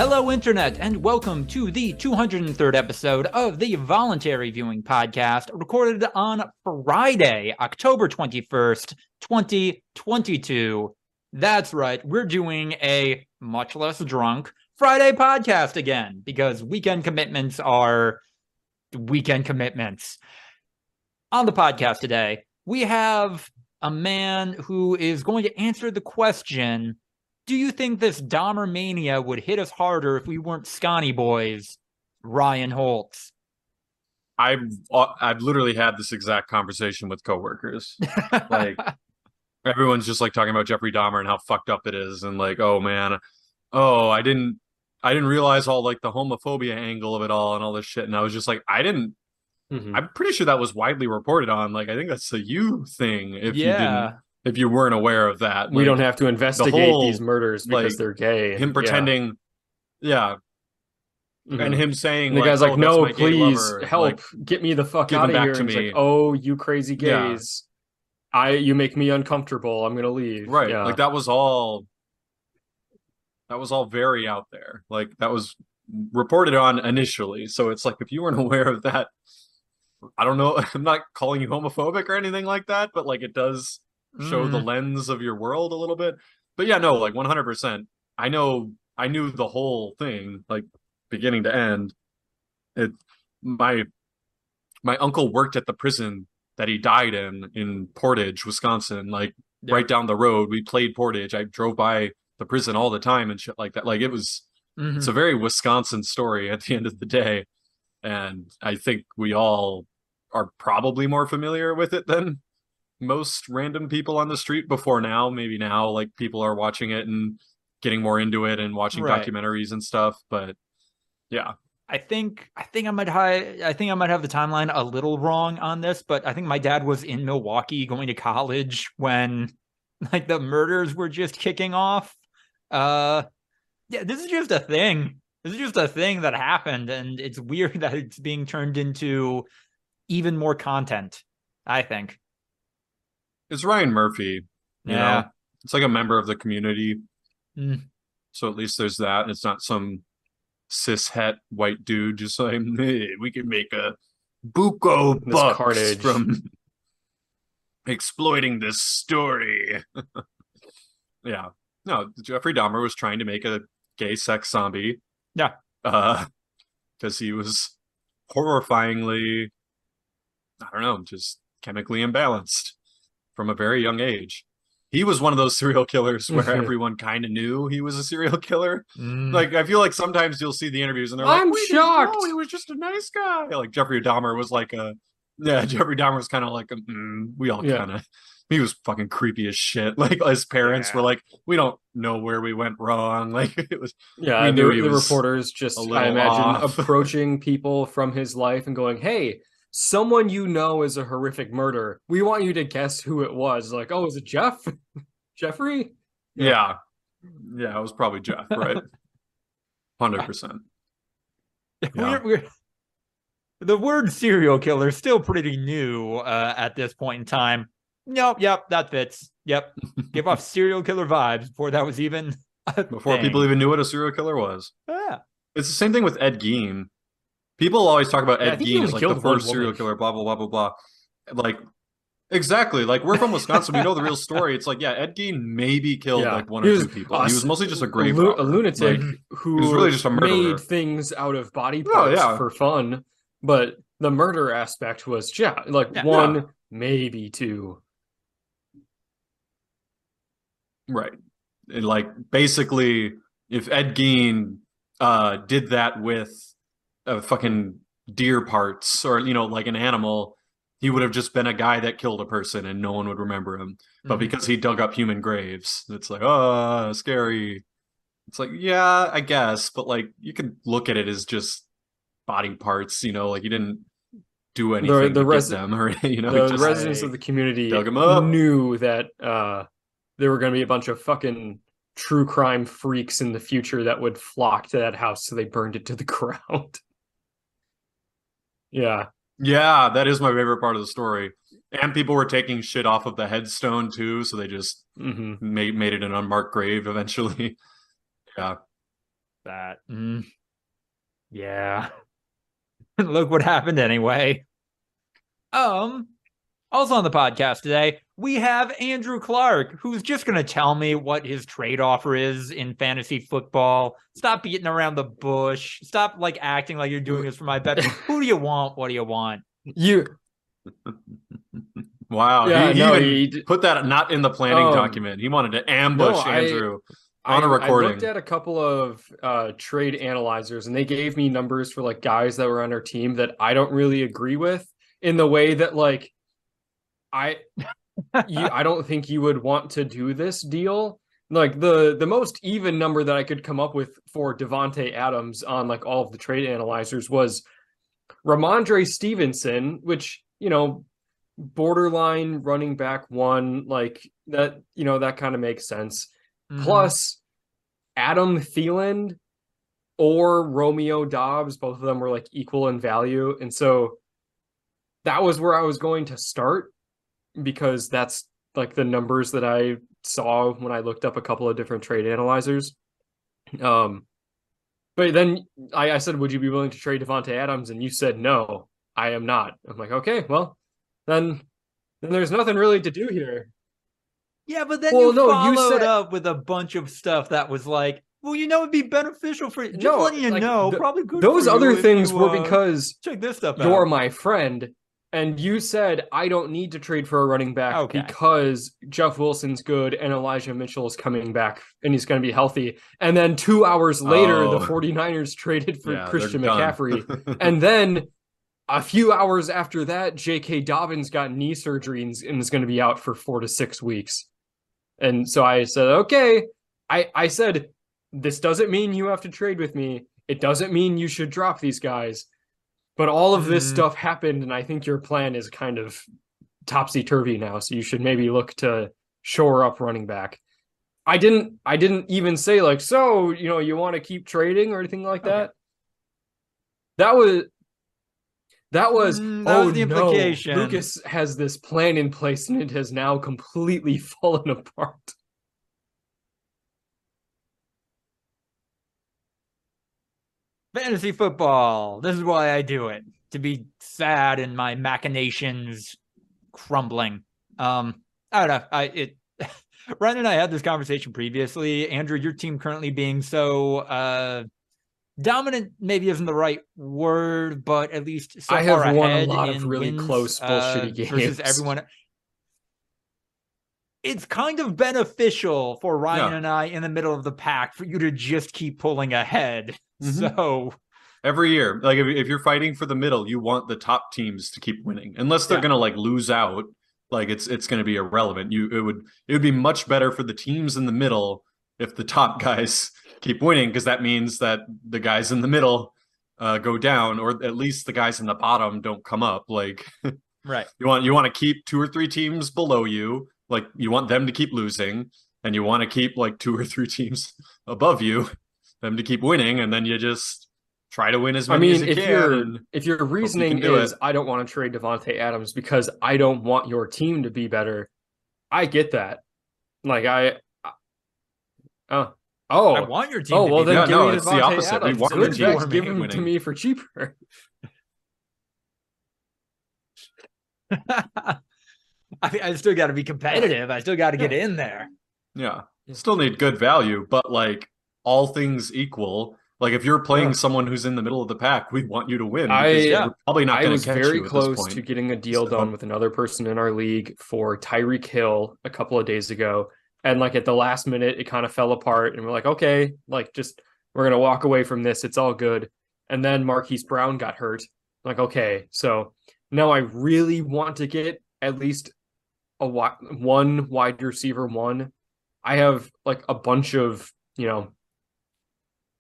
Hello, Internet, and welcome to the 203rd episode of the Voluntary Viewing podcast, recorded on Friday, October 21st, 2022. That's right, we're doing a much less drunk Friday podcast again, because weekend commitments are weekend commitments. On the podcast today, we have a man who is going to answer the question, do you think this Dahmer mania would hit us harder if we weren't Scotty boys? Ryan Holtz. I've literally had this exact conversation with coworkers. Like, everyone's just like talking about Jeffrey Dahmer and how fucked up it is, and like, oh man, I didn't realize all like the homophobia angle of it all and all this shit. And I was just like, I'm pretty sure that was widely reported on. Like, I think that's a you thing. If you weren't aware of that, we don't have to investigate these murders because they're gay. Him pretending, and him saying, and the guy's like, "No, please help, like, get me the fuck out of here." And he's like, "Oh, you crazy gays! You make me uncomfortable. I'm gonna leave." Right? Yeah. Like that was all very out there. Like that was reported on initially. So it's like if you weren't aware of that, I don't know. I'm not calling you homophobic or anything like that, but like it does show the lens of your world a little bit. But yeah, no, like 100%. I knew the whole thing, like beginning to end. My uncle worked at the prison that he died in Portage, Wisconsin, like right down the road. We played Portage. I drove by the prison all the time and shit like that. Like it's a very Wisconsin story at the end of the day. And I think we all are probably more familiar with it than most random people on the street before now. Maybe now, like people are watching it and getting more into it and watching documentaries and stuff. But yeah, I think I might have the timeline a little wrong on this, but I think my dad was in Milwaukee going to college when like the murders were just kicking off. Yeah, this is just a thing. This is just a thing that happened, and it's weird that it's being turned into even more content, I think. It's Ryan Murphy, you know? It's like a member of the community. So at least there's that. It's not some cis-het white dude just like, hey, we can make a buco bucks from exploiting this story. Yeah. No, Jeffrey Dahmer was trying to make a gay sex zombie. Yeah. Because he was horrifyingly, I don't know, just chemically imbalanced from a very young age. He was one of those serial killers where everyone kind of knew he was a serial killer. Like, I feel like sometimes you'll see the interviews and they're like, I'm shocked. No, he was just a nice guy. Like Jeffrey Dahmer was like Jeffrey Dahmer was kind of like, we all kind of, he was fucking creepy as shit. Like his parents were like, we don't know where we went wrong. Like it was, the reporters just, I imagine, approaching people from his life and going, hey, someone you know is a horrific murder. We want you to guess who it was. Like, oh, is it Jeff? Jeffrey? Yeah, it was probably Jeff, right? 100%. Yeah. The word serial killer is still pretty new at this point in time. Yep, that fits. Yep, give off serial killer vibes before that was even before people even knew what a serial killer was. Yeah, it's the same thing with Ed Gein. People always talk about Ed Gein as like the first serial killer, blah, blah, blah, blah, blah. Like, exactly. Like, we're from Wisconsin. We know the real story. It's like, yeah, Ed Gein maybe killed like one or two people. He was mostly just a grave robber. A lunatic who was really just a murderer. Made things out of body parts for fun. But the murder aspect was, one, maybe two. Right. And like, basically, if Ed Gein did that with fucking deer parts or like an animal, he would have just been a guy that killed a person and no one would remember him. But because he dug up human graves, it's like, oh, scary. It's like, yeah, I guess, but like you can look at it as just body parts, like you didn't do anything to get them, or the residents of the community dug them up. Knew that there were going to be a bunch of fucking true crime freaks in the future that would flock to that house, so they burned it to the ground. Yeah, that is my favorite part of the story. And people were taking shit off of the headstone too, so they just made it an unmarked grave eventually. Yeah. That. Yeah. Look what happened anyway. Also on the podcast today, we have Andrew Clark, who's just going to tell me what his trade offer is in fantasy football. Stop beating around the bush. Stop like acting like you're doing this for my bet. Who do you want? What do you want? Wow. Yeah, he put that not in the planning document. He wanted to ambush Andrew on a recording. I looked at a couple of trade analyzers, and they gave me numbers for like guys that were on our team that I don't really agree with, in the way that like I don't think you would want to do this deal. Like the most even number that I could come up with for Davante Adams on like all of the trade analyzers was Ramondre Stevenson, which, you know, borderline running back one, like that, you know, that kind of makes sense. Mm-hmm. Plus Adam Thielen or Romeo Dobbs, both of them were like equal in value. And so that was where I was going to start, because that's like the numbers that I saw when I looked up a couple of different trade analyzers. But then I said, would you be willing to trade Davante Adams? And you said, no, I am not. I'm like, okay, well, then there's nothing really to do here. Yeah, but then you followed up with a bunch of stuff that was like, well, you know, it'd be beneficial for just letting you know, probably good. Those other things were because check this stuff out. You're my friend. And you said, I don't need to trade for a running back because Jeff Wilson's good and Elijah Mitchell is coming back and he's going to be healthy. And then 2 hours later, the 49ers traded for Christian McCaffrey. And then a few hours after that, J.K. Dobbins got knee surgery and is going to be out for 4 to 6 weeks. And so I said, okay. I said, this doesn't mean you have to trade with me. It doesn't mean you should drop these guys. But all of this stuff happened, and I think your plan is kind of topsy-turvy now, so you should maybe look to shore up running back. I didn't even say, like, so, you know, you want to keep trading or anything like that. That was the implication. No, Lucas has this plan in place, and it has now completely fallen apart. Fantasy football. This is why I do it. To be sad and my machinations crumbling. I don't know. Ryan and I had this conversation previously. Andrew, your team currently being so dominant maybe isn't the right word, but at least so I far have won ahead a lot of in really wins, close bullshitty games versus everyone. It's kind of beneficial for Ryan and I in the middle of the pack for you to just keep pulling ahead. So every year, like if you're fighting for the middle, you want the top teams to keep winning, unless they're gonna like lose out. Like it's gonna be irrelevant. It would be much better for the teams in the middle if the top guys keep winning, because that means that the guys in the middle go down, or at least the guys in the bottom don't come up. Like right, you want to keep 2 or 3 teams below you. Like you want them to keep losing, and you want to keep like 2 or 3 teams above you, them to keep winning, and then you just try to win as many as you can. If your reasoning is I don't want to trade Davante Adams because I don't want your team to be better, I get that. Like I want your team. Oh, well, then give me it's the opposite. Adams. We want your team to give him to me for cheaper. I still got to be competitive. I still got to get in there. Yeah, you still need good value, but like all things equal, like if you're playing someone who's in the middle of the pack, we want you to win. We're probably not going to catch you. I was very close to getting a deal done with another person in our league for Tyreek Hill a couple of days ago. And like at the last minute, it kind of fell apart. And we're like, okay, like just we're going to walk away from this. It's all good. And then Marquise Brown got hurt. Like, okay, so now I really want to get at least one wide receiver one. I have like a bunch of, you know,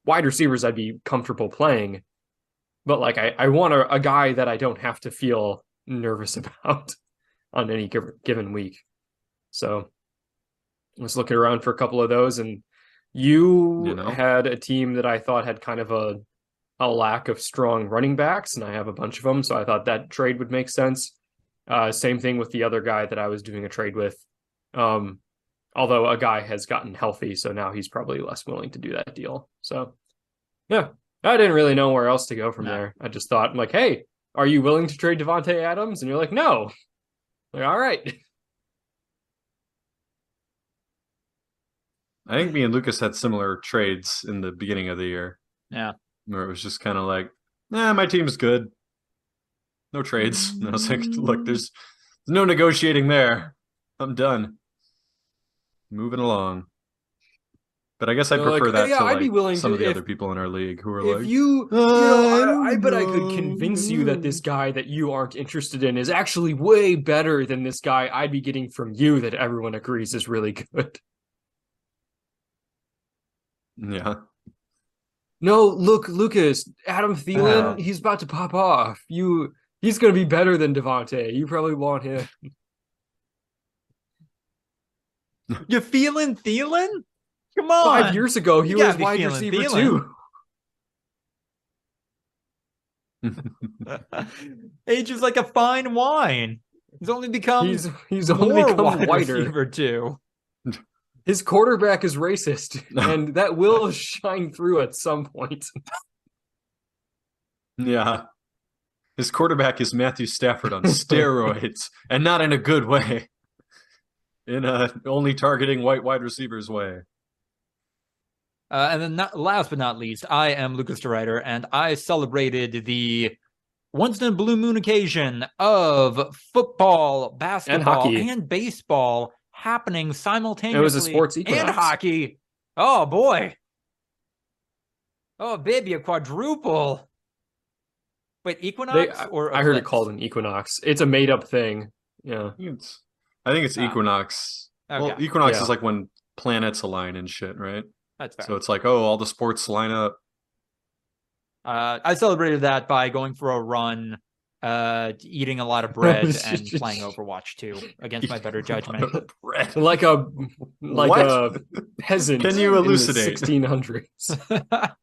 wide receivers I'd be comfortable playing. But like I want a guy that I don't have to feel nervous about on any given week. So I was looking around for a couple of those, and you had a team that I thought had kind of a lack of strong running backs, and I have a bunch of them, so I thought that trade would make sense. Same thing with the other guy that I was doing a trade with. Although a guy has gotten healthy, so now he's probably less willing to do that deal. So Yeah, I didn't really know where else to go from No. there. I just thought, like, hey, are you willing to trade Devontae Adams? And you're like, no. Like, all right. I think me and Lucas had similar trades in the beginning of the year. Yeah. Where it was just kind of like, my team's good. No trades. And I was like, look, there's no negotiating there. I'm done. Moving along. But I guess I prefer like, that yeah, to I'd be like willing some to of the if, other people in our league who are if like, I bet I could convince you that this guy that you aren't interested in is actually way better than this guy I'd be getting from you that everyone agrees is really good. yeah. No, look, Lucas, Adam Thielen, he's about to pop off. He's going to be better than Devontae. You probably want him. You feeling Thielen? Come on. 5 years ago, he was wide receiver Thielen. too. Age is like a fine wine. He's only become he's only become whiter. Receiver too. His quarterback is racist, and that will shine through at some point. Yeah. His quarterback is Matthew Stafford on steroids, and not in a good way. In a only targeting white wide receivers way. And then last but not least, I am Lucas DeRuyter, and I celebrated the once in a blue moon occasion of football, basketball, and baseball happening simultaneously. It was a sports equinox. And hockey. Oh, boy. Oh, baby, a quadruple. Wait, equinox? I heard it called an equinox. It's a made-up thing. Yeah. I think it's equinox. Okay. Well, equinox is like when planets align and shit, right? That's fair. So it's like, all the sports line up. I celebrated that by going for a run, eating a lot of bread, and playing Overwatch 2 against my better judgment. Bread. Like a peasant. Can you elucidate? In the 1600s.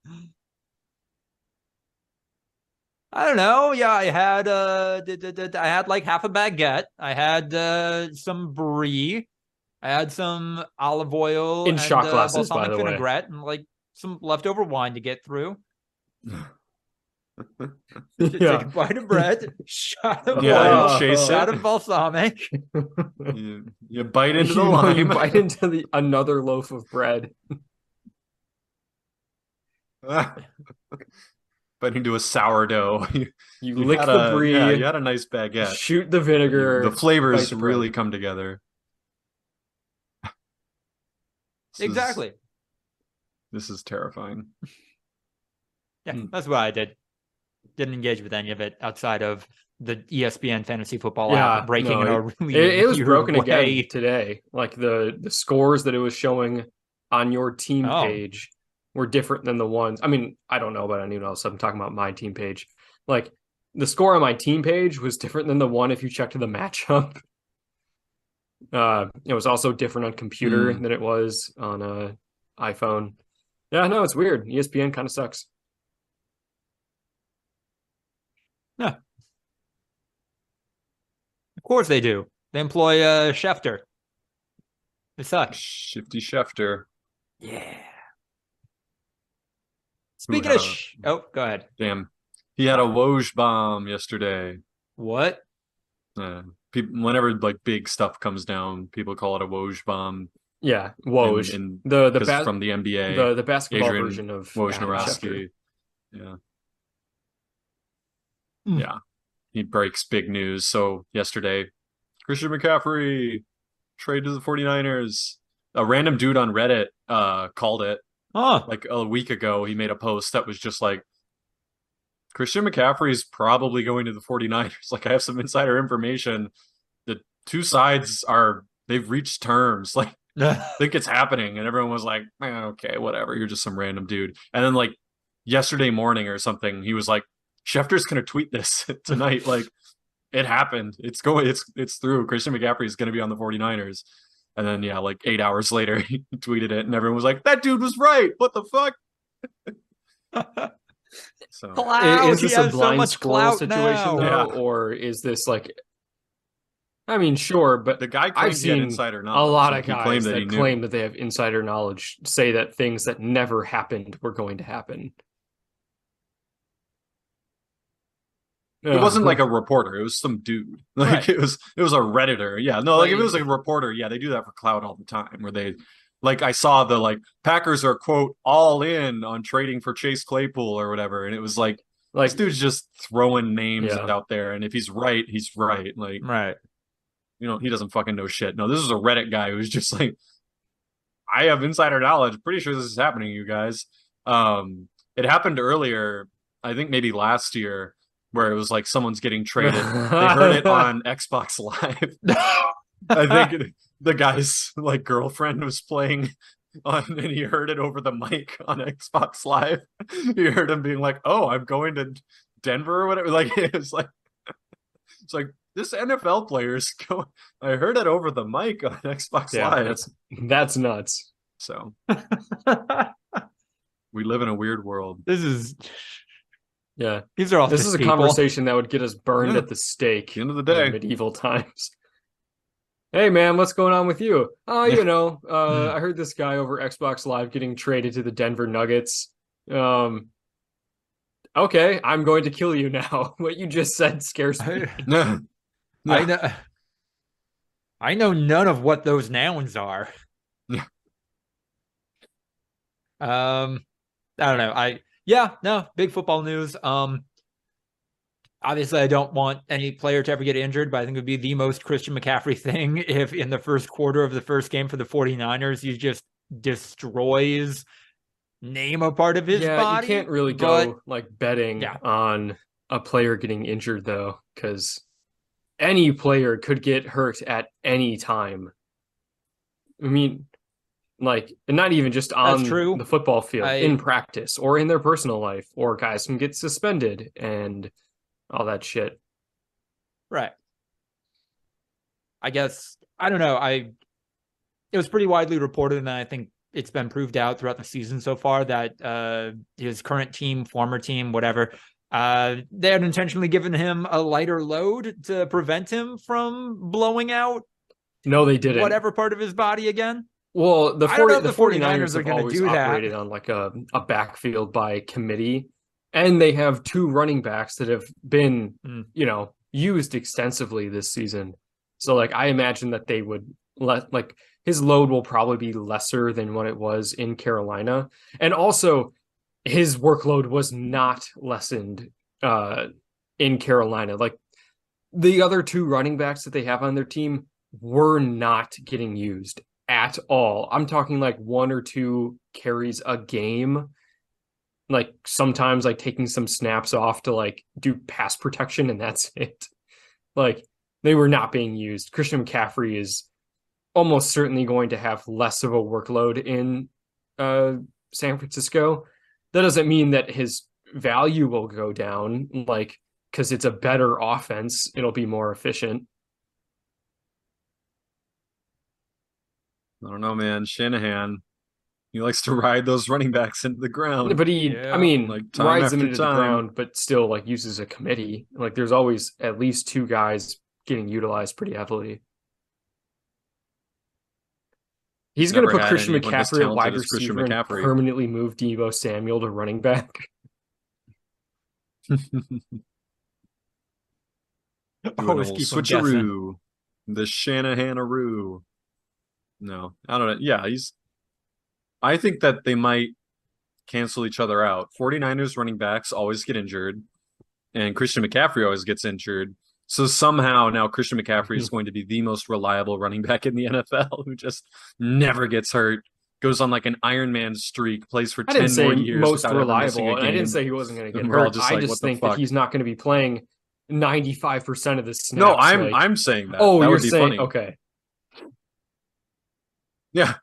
I don't know. Yeah, I had like half a baguette. I had some brie. I had some olive oil in shot glasses, by the vinaigrette, and like some leftover wine to get through. Take a bite of bread, shot of oil, shot of balsamic. You bite into the lime. You bite into another loaf of bread. Bite into a sourdough. You lick the brie. Yeah, you had a nice baguette. Shoot the vinegar. The flavors really come together. Exactly. This is terrifying. Yeah, that's what I did. Didn't engage with any of it outside of the ESPN fantasy football app breaking in a really it was broken way. again today. Like the scores that it was showing on your team page were different than the ones. I mean, I don't know about anyone else. I'm talking about my team page. Like the score on my team page was different than the one if you checked the matchup. It was also different on computer than it was on iPhone. Yeah, no, it's weird. ESPN kind of sucks. Yeah. Of course they do. They employ Schefter. They suck. Shifty Schefter. Yeah. Speaking of go ahead. Damn. He had a Woj bomb yesterday. What? People, whenever like big stuff comes down, people call it a Woj bomb. Yeah, Woj. From the NBA. The basketball Adrian version of Wojnarowski. Yeah. Yeah. He breaks big news. So yesterday, Christian McCaffrey trade to the 49ers. A random dude on Reddit called it. Like a week ago, he made a post that was just like, Christian McCaffrey is probably going to the 49ers. Like, I have some insider information. The two sides they've reached terms. Like, I think it's happening. And everyone was like, okay, whatever. You're just some random dude. And then like yesterday morning or something, he was like, Schefter's going to tweet this tonight. Like, it happened. It's through. Christian McCaffrey is going to be on the 49ers. And then, yeah, like 8 hours later, he tweeted it, and everyone was like, that dude was right. What the fuck? So, is this a blind squirrel situation, though? Or is this like, I mean, sure, but the guy claimed he had insider knowledge. A lot of guys claim that they have insider knowledge say that things that never happened were going to happen. It wasn't like a reporter. It was some dude. Like it was a Redditor. Yeah, no, like if it was a reporter, yeah, they do that for clout all the time. Where they, like, I saw the Packers are quote all in on trading for Chase Claypool or whatever, and it was like this dude's just throwing names out there, and if he's right, he's right. Like, he doesn't fucking know shit. No, this is a Reddit guy who's just like, I have insider knowledge. Pretty sure this is happening, you guys. It happened earlier, I think maybe last year, where it was like someone's getting traded. They heard it on Xbox Live. I think the guy's girlfriend was playing on, and he heard it over the mic on Xbox Live. He heard him being like, "Oh, I'm going to Denver or whatever." Like it's like this NFL player's going. I heard it over the mic on Xbox Live. That's nuts. So we live in a weird world. These are all. This is a conversation that would get us burned at the stake. At the end of the day, in medieval times. Hey man, what's going on with you? Oh, I heard this guy over Xbox Live getting traded to the Denver Nuggets. Okay, I'm going to kill you now. What you just said scares me. I know none of what those nouns are. I don't know. Big football news. Obviously, I don't want any player to ever get injured, but I think it would be the most Christian McCaffrey thing if in the first quarter of the first game for the 49ers, he just destroys name a part of his body. You can't really go betting on a player getting injured though, because any player could get hurt at any time. I mean, and not even just on the football field, in practice or in their personal life, or guys can get suspended and all that shit. Right. I guess, I don't know. It was pretty widely reported, and I think it's been proved out throughout the season so far that his current team, former team, whatever, they had intentionally given him a lighter load to prevent him from blowing out. No, they didn't. Whatever part of his body again. Well, the 49ers are going to do that. Operated on a backfield by committee, and they have two running backs that have been, used extensively this season. So, I imagine that they would his load will probably be lesser than what it was in Carolina, and also his workload was not lessened in Carolina. The other two running backs that they have on their team were not getting used at all. I'm talking one or two carries a game, sometimes taking some snaps off to do pass protection, and that's it. They were not being used. Christian McCaffrey is almost certainly going to have less of a workload in San Francisco. That doesn't mean that his value will go down, because it's a better offense. It'll be more efficient. I don't know, man. Shanahan, he likes to ride those running backs into the ground. But he, rides them into the ground, but still uses a committee. There's always at least two guys getting utilized pretty heavily. He's going to put Christian McCaffrey at wide receiver and permanently move Deebo Samuel to running back. Always keep switcheroo. The Shanahan-aroo. No, I don't know. Yeah, I think that they might cancel each other out. 49ers running backs always get injured, and Christian McCaffrey always gets injured. So somehow now Christian McCaffrey is going to be the most reliable running back in the NFL, who just never gets hurt, goes on an Iron Man streak, plays for 10 more years. Most reliable, and I didn't say he wasn't going to get hurt. I just think that he's not going to be playing 95% of the snaps. No, I'm saying that. Oh, that you're saying funny. Okay. Yeah,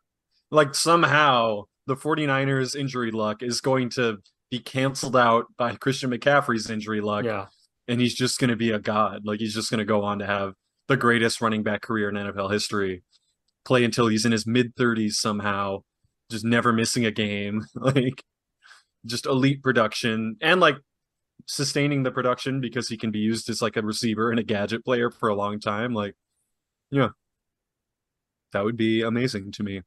somehow the 49ers injury luck is going to be canceled out by Christian McCaffrey's injury luck. Yeah. And he's just going to be a god. He's just going to go on to have the greatest running back career in NFL history. Play until he's in his mid-30s somehow, just never missing a game. Just elite production, and sustaining the production because he can be used as a receiver and a gadget player for a long time. Yeah. That would be amazing to me.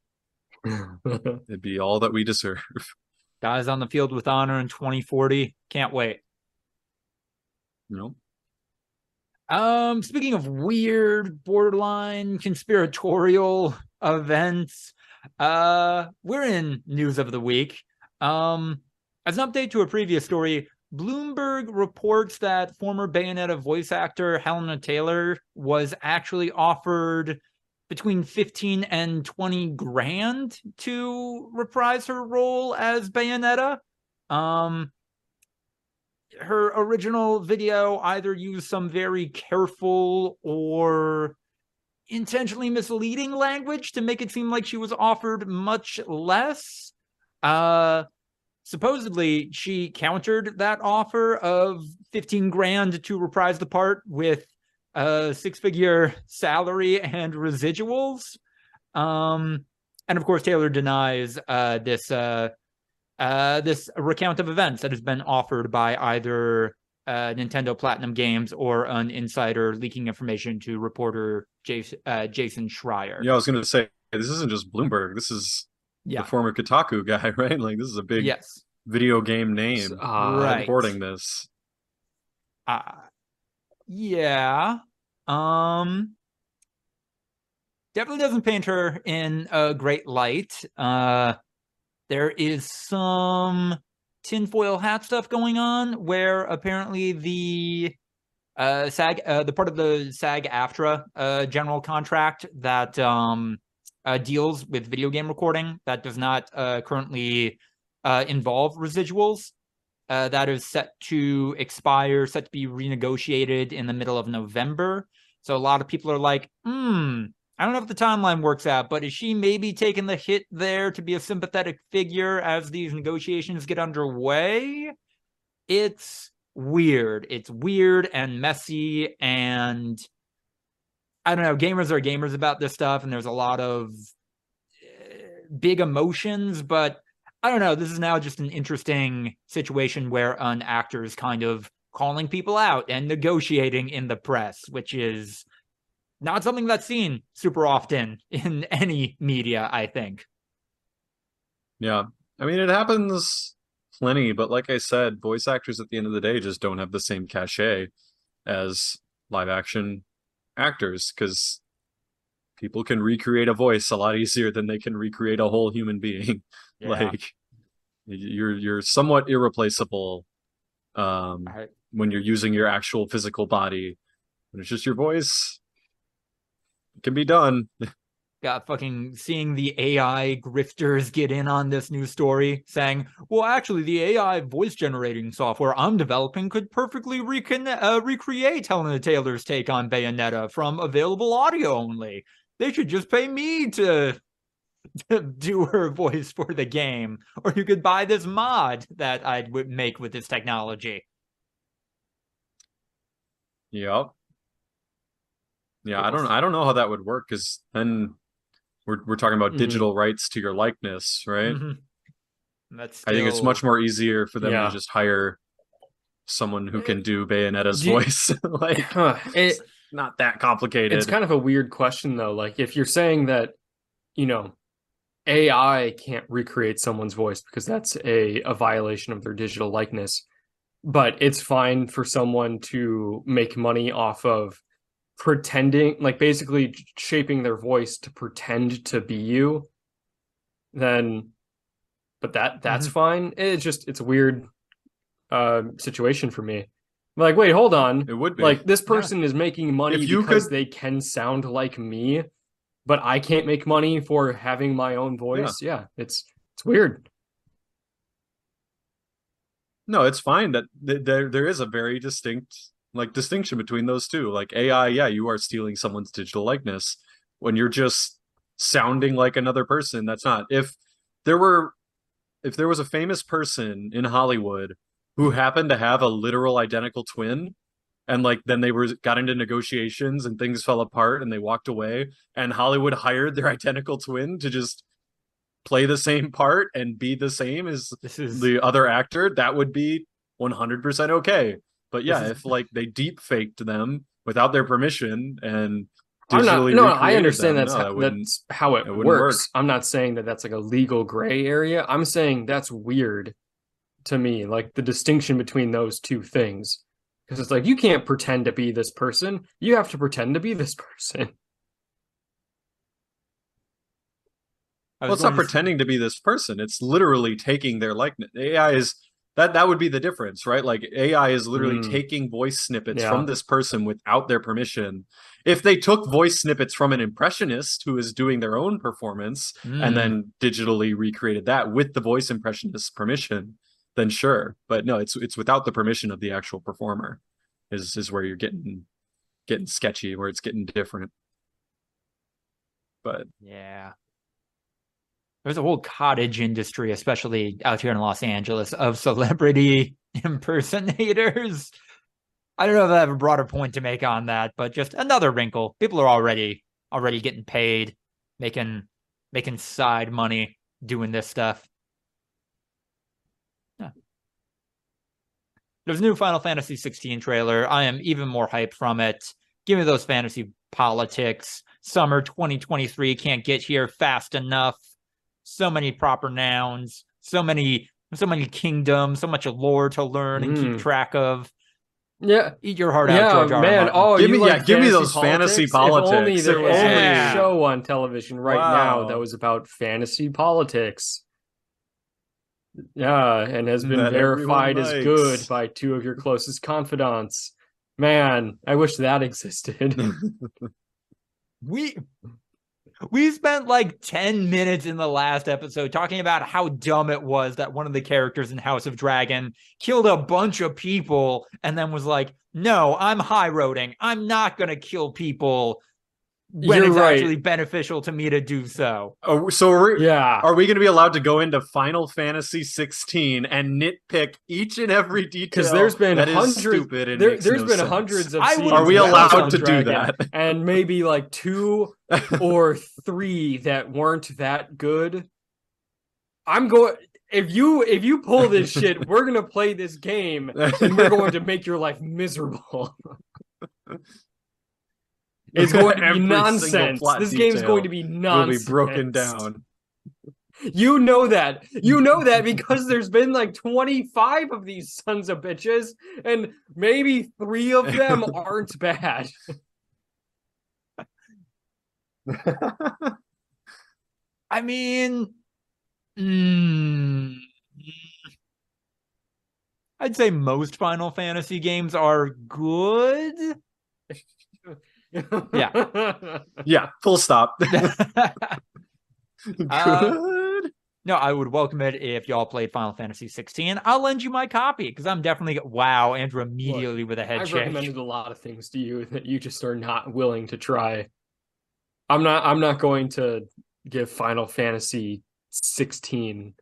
It'd be all that we deserve. Guys on the field with honor in 2040. Can't wait. No. Speaking of weird, borderline conspiratorial events, we're in news of the week. As an update to a previous story, Bloomberg reports that former Bayonetta voice actor Helena Taylor was actually offered between 15 and 20 grand to reprise her role as Bayonetta. Her original video either used some very careful or intentionally misleading language to make it seem like she was offered much less. Supposedly, she countered that offer of 15 grand to reprise the part with a six-figure salary and residuals. And of course, Taylor denies this recount of events that has been offered by either Nintendo Platinum Games or an insider leaking information to reporter Jason Schreier. Yeah, I was going to say, this isn't just Bloomberg. This is the former Kotaku guy, right? Like, this is a big video game name reporting this. Yeah. Definitely doesn't paint her in a great light. There is some tinfoil hat stuff going on where apparently the the part of the SAG-AFTRA general contract that deals with video game recording that does not currently involve residuals, that is set to expire, set to be renegotiated in the middle of November. So a lot of people are like, I don't know if the timeline works out, but is she maybe taking the hit there to be a sympathetic figure as these negotiations get underway? It's weird. It's weird and messy, and I don't know. Gamers are gamers about this stuff, and there's a lot of big emotions, but I don't know. This is now just an interesting situation where an actor is kind of calling people out and negotiating in the press, which is not something that's seen super often in any media, I think. Yeah. I mean, it happens plenty, but like I said, voice actors at the end of the day just don't have the same cachet as live action actors, because people can recreate a voice a lot easier than they can recreate a whole human being. Yeah. Like, you're somewhat irreplaceable when you're using your actual physical body. When it's just your voice, it can be done. Got fucking seeing the AI grifters get in on this new story, saying, well, actually, the AI voice generating software I'm developing could perfectly recreate Helena Taylor's take on Bayonetta from available audio only. They should just pay me to do her voice for the game, or you could buy this mod that I'd make with this technology. Yep. Yeah, I don't know how that would work, because then we're talking about digital rights to your likeness, right? That's I think it's much more easier for them to just hire someone who can do Bayonetta's voice. Like, it's not that complicated. It's kind of a weird question, though. Like, if you're saying that, AI can't recreate someone's voice because that's a violation of their digital likeness, but it's fine for someone to make money off of pretending, like basically shaping their voice to pretend to be you, then that's fine. It's a weird situation for me. Like, wait, hold on. It would be. Like, this person is making money because they can sound like me, but I can't make money for having my own voice. Yeah, it's weird. No, it's fine that there is a very distinct distinction between those two. Like, AI, you are stealing someone's digital likeness. When you're just sounding like another person, that's not. If there was a famous person in Hollywood who happened to have a literal identical twin, and then they got into negotiations and things fell apart and they walked away, and Hollywood hired their identical twin to just play the same part and be the same as the other actor, that would be 100% okay. But if they deep faked them without their permission and digitally I understand them, that's how it works. Work. I'm not saying that that's like a legal gray area. I'm saying that's weird to me, like the distinction between those two things. Because it's like, you can't pretend to be this person. You have to pretend to be this person. Well, it's not pretending to be this person. It's literally taking their likeness. AI is that would be the difference, right? Like AI is literally taking voice snippets from this person without their permission. If they took voice snippets from an impressionist who is doing their own performance and then digitally recreated that with the voice impressionist's permission, then sure. But no, it's without the permission of the actual performer is where you're getting sketchy, where it's getting different. But yeah. There's a whole cottage industry, especially out here in Los Angeles, of celebrity impersonators. I don't know if I have a broader point to make on that, but just another wrinkle. People are already getting paid, making side money doing this stuff. Yeah. There's a new Final Fantasy 16 trailer. I am even more hyped from it. Give me those fantasy politics. Summer 2023 can't get here fast enough. So many proper nouns, so many kingdoms, so much lore to learn and keep track of. Yeah, eat your heart out, George R. Man. Martin. Oh, give me those fantasy politics. If only there was a show on television now that was about fantasy politics. Yeah, and has been verified as good by two of your closest confidants. Man, I wish that existed. We spent like 10 minutes in the last episode talking about how dumb it was that one of the characters in House of Dragon killed a bunch of people and then was like, no, I'm high-roading. I'm not going to kill people when it's actually beneficial to me to do so. Oh, so are we going to be allowed to go into Final Fantasy 16 and nitpick each and every detail? Because there's been hundreds of seasons. Are we allowed to do that? And maybe like 2 or 3 that weren't that good. If you pull this shit, we're gonna play this game and we're going to make your life miserable. It's going to be nonsense. This game's going to be nonsense. Will be broken down. You know that. You know that because there's been like 25 of these sons of bitches, and maybe 3 of them aren't bad. I mean, I'd say most Final Fantasy games are good. Yeah, full stop. Good. No, I would welcome it if y'all played Final Fantasy 16. I'll lend you my copy because I'm definitely wow. Andrew immediately with a head shake. I've recommended a lot of things to you that you just are not willing to try. I'm not going to give Final Fantasy 16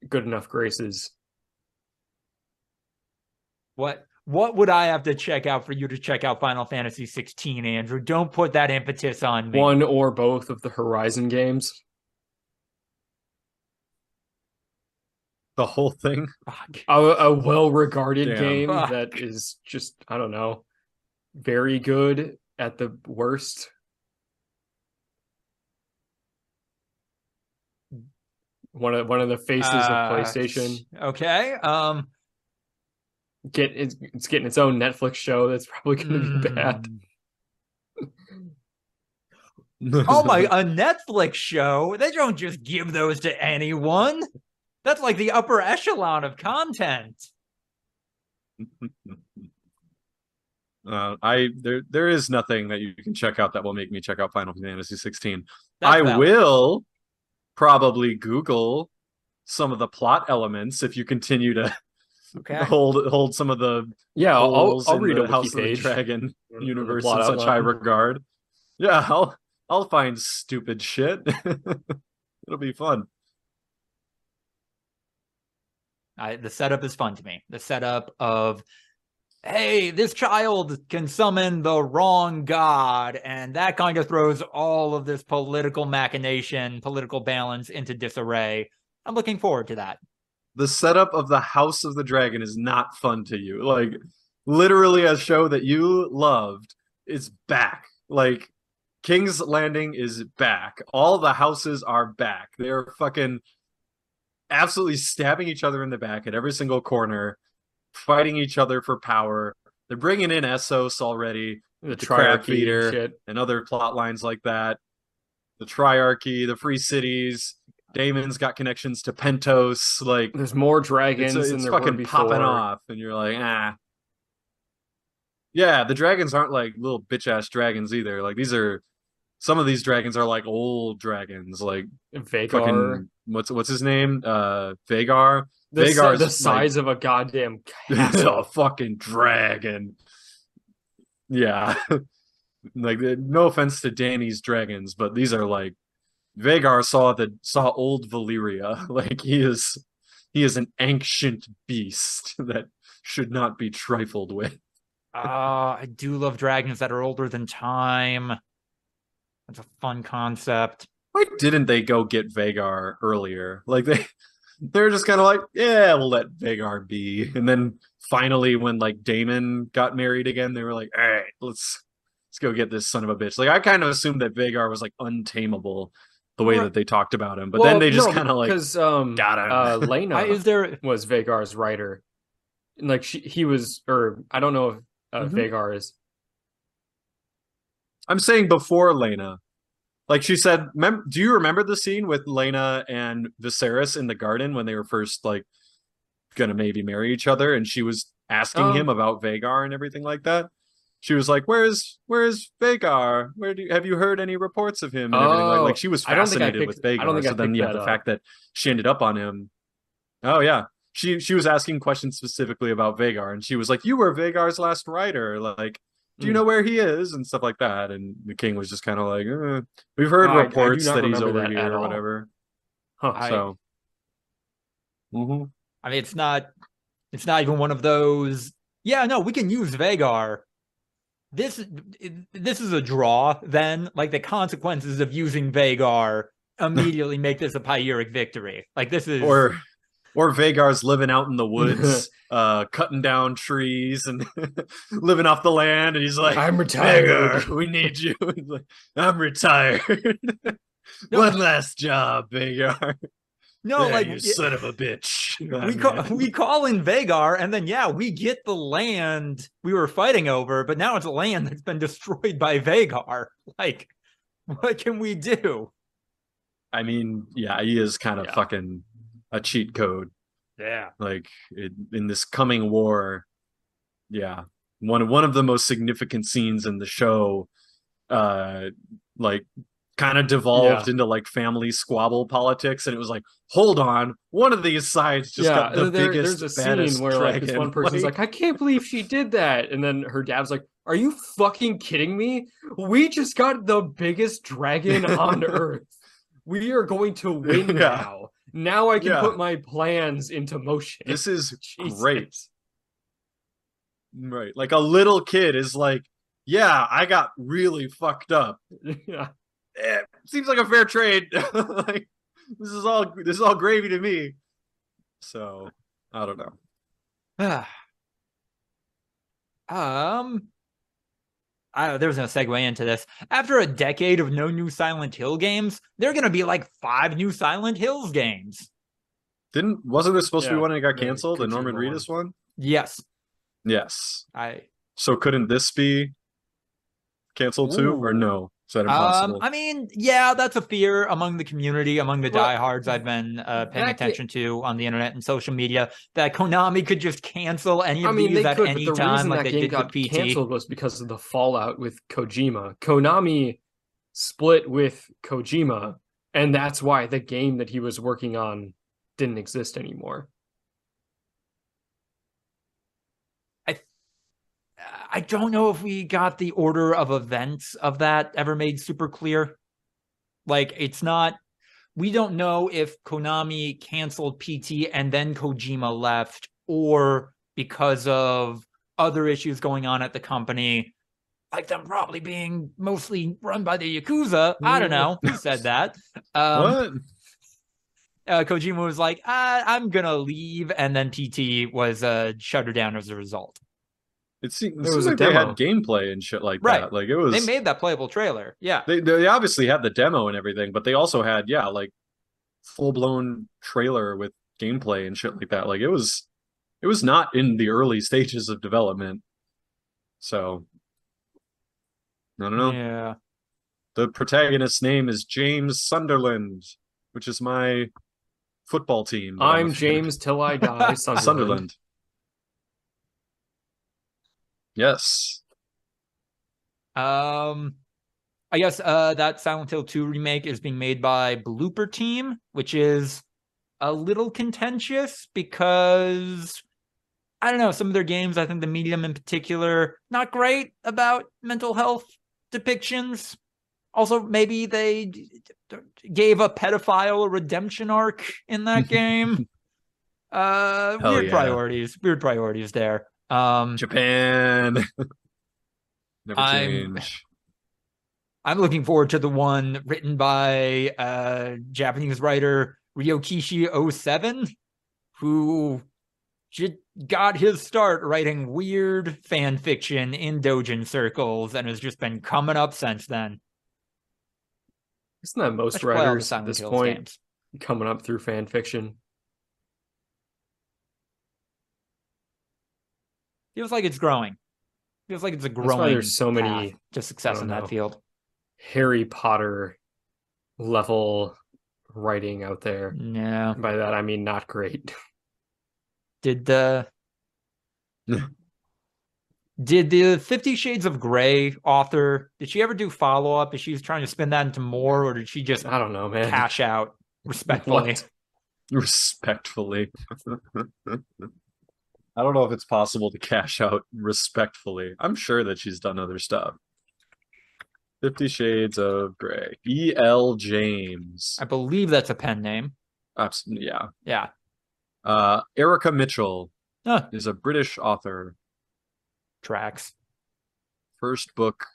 good enough graces. What would I have to check out for you to check out Final Fantasy 16, Andrew? Don't put that impetus on me. One or both of the Horizon games. The whole thing. A well-regarded game that is just, I don't know, very good at the worst. One of the faces of PlayStation. Okay. It's getting its own Netflix show that's probably going to be bad. Oh my, a Netflix show? They don't just give those to anyone. That's like the upper echelon of content. There is nothing that you can check out that will make me check out Final Fantasy 16. That's I valid. will probably Google some of the plot elements if you continue to hold some of the I'll read a House wiki of the Dragon universe in such outline. high regard. Yeah, I'll find stupid shit. It'll be fun. The setup is fun to me. The setup of, hey, this child can summon the wrong god, and that kind of throws all of this political machination, political balance into disarray. I'm looking forward to that. The setup of the House of the Dragon is not fun to you. Like, literally a show that you loved is back. Like, King's Landing is back. All the houses are back. They're fucking absolutely stabbing each other in the back at every single corner, fighting each other for power. they're bringing in Essos already, The crab triarchy feeder, and shit. and other plot lines like that. The triarchy, the free cities. Damon's got connections to Pentos. Like, There's more dragons than it's there were fucking before. popping off, and you're like, ah. Yeah, the dragons aren't like little bitch ass dragons either. Like, some of these dragons are like old dragons, like Vagar. fucking what's his name? Vagar. The The size of a goddamn a castle. fucking dragon. Yeah. Like, no offense to Danny's dragons, but these are like Vagar saw old Valyria. Like, he is an ancient beast that should not be trifled with. I do love dragons that are older than time. That's a fun concept. Why didn't they go get Vagar earlier? Like, they're just kind of like, yeah, we'll let Vagar be. And then finally, when like Damon got married again, they were like, all right, let's go get this son of a bitch. Like, I kind of assumed that Vagar was like untamable the way that they talked about him, but then they just kind of like got him. Lena was Vagar's writer. Like, he was, or I don't know if Vagar is. I'm saying before Lena. Like, she said, do you remember the scene with Lena and Viserys in the garden when they were first like gonna maybe marry each other, and she was asking him about Vagar and everything like that? She was like, where's Vagar? Have you heard any reports of him and everything like she was fascinated with Vagar. So then you have the fact that she ended up on him. Oh yeah. She was asking questions specifically about Vagar, and she was like, you were Vagar's last rider, like, do you know where he is, and stuff like that. And the king was just kind of like, we've heard reports that he's over here or whatever. So I mean, it's not even one of those, yeah, no, we can use Vagar. This is a draw then. Like, the consequences of using Vagar immediately make this a Pyrrhic victory. Like, this is or Vagar's living out in the woods, cutting down trees and living off the land, and he's like, I'm retired. Vagar, we need you. He's like, I'm retired. One last job, Vagar. No, like, you son of a bitch. We call in Vagar, and then we get the land we were fighting over, but now it's a land that's been destroyed by Vagar. Like, what can we do? I mean, yeah, he is kind of fucking a cheat code. Yeah. Like, in this coming war, yeah. One of the most significant scenes in the show, like, kind of devolved into like family squabble politics, and it was like, hold on, one of these sides just got the biggest, there's a scene where like this one person's like, I can't believe she did that, and then her dad's like, are you fucking kidding me? We just got the biggest dragon on earth. We are going to win now. Now I can put my plans into motion. This is great. Right. Like, a little kid is like, yeah, I got really fucked up. Yeah. Seems like a fair trade. Like, this is all gravy to me. So, I don't know. There was no segue into this. After a decade of no new Silent Hill games, there are going to be like 5 new Silent Hills games. Wasn't there supposed to be one that got canceled, the Norman Reedus one? Yes. So couldn't this be canceled too, or no? Is that impossible? I mean, yeah, that's a fear among the community, among the diehards I've been paying attention to on the internet and social media, that Konami could just cancel any of these at any time, like they did with PT. Canceled was because of the fallout with Kojima. Konami split with Kojima, and that's why the game that he was working on didn't exist anymore. I don't know if we got the order of events of that ever made super clear. Like, we don't know if Konami canceled PT and then Kojima left, or because of other issues going on at the company, like them probably being mostly run by the Yakuza. I don't know. Who said that? What? Kojima was like, I'm going to leave, and then PT was shuttered down as a result. It seems like they had gameplay and shit like that. Like, they made that playable trailer. Yeah. They obviously had the demo and everything, but they also had, like, full-blown trailer with gameplay and shit like that. Like, it was not in the early stages of development. So I don't know. Yeah. The protagonist's name is James Sunderland, which is my football team. I'm James till I die, Sunderland. Sunderland. Yes. I guess that Silent Hill 2 remake is being made by Blooper Team, which is a little contentious because I don't know, some of their games, I think the Medium in particular, not great about mental health depictions. Also, maybe they gave a pedophile a redemption arc in that game. Weird priorities there. Japan. Never change. I'm looking forward to the one written by Japanese writer Ryokishi07, who got his start writing weird fan fiction in doujin circles and has just been coming up since then. Isn't that most writers at this point coming up through fan fiction? Feels like it's growing. Feels like it's a growing. That's why there's so many to success in that field. Harry Potter level writing out there. Yeah. By that I mean not great. Did the 50 Shades of Grey author, did she ever do follow-up? Is she trying to spin that into more, or did she just, I don't know, man, cash out respectfully? Respectfully. I don't know if it's possible to cash out respectfully. I'm sure that she's done other stuff. 50 Shades of Grey. E.L. James. I believe that's a pen name. Absolutely, yeah. Yeah. Erica Mitchell is a British author. Tracks. First book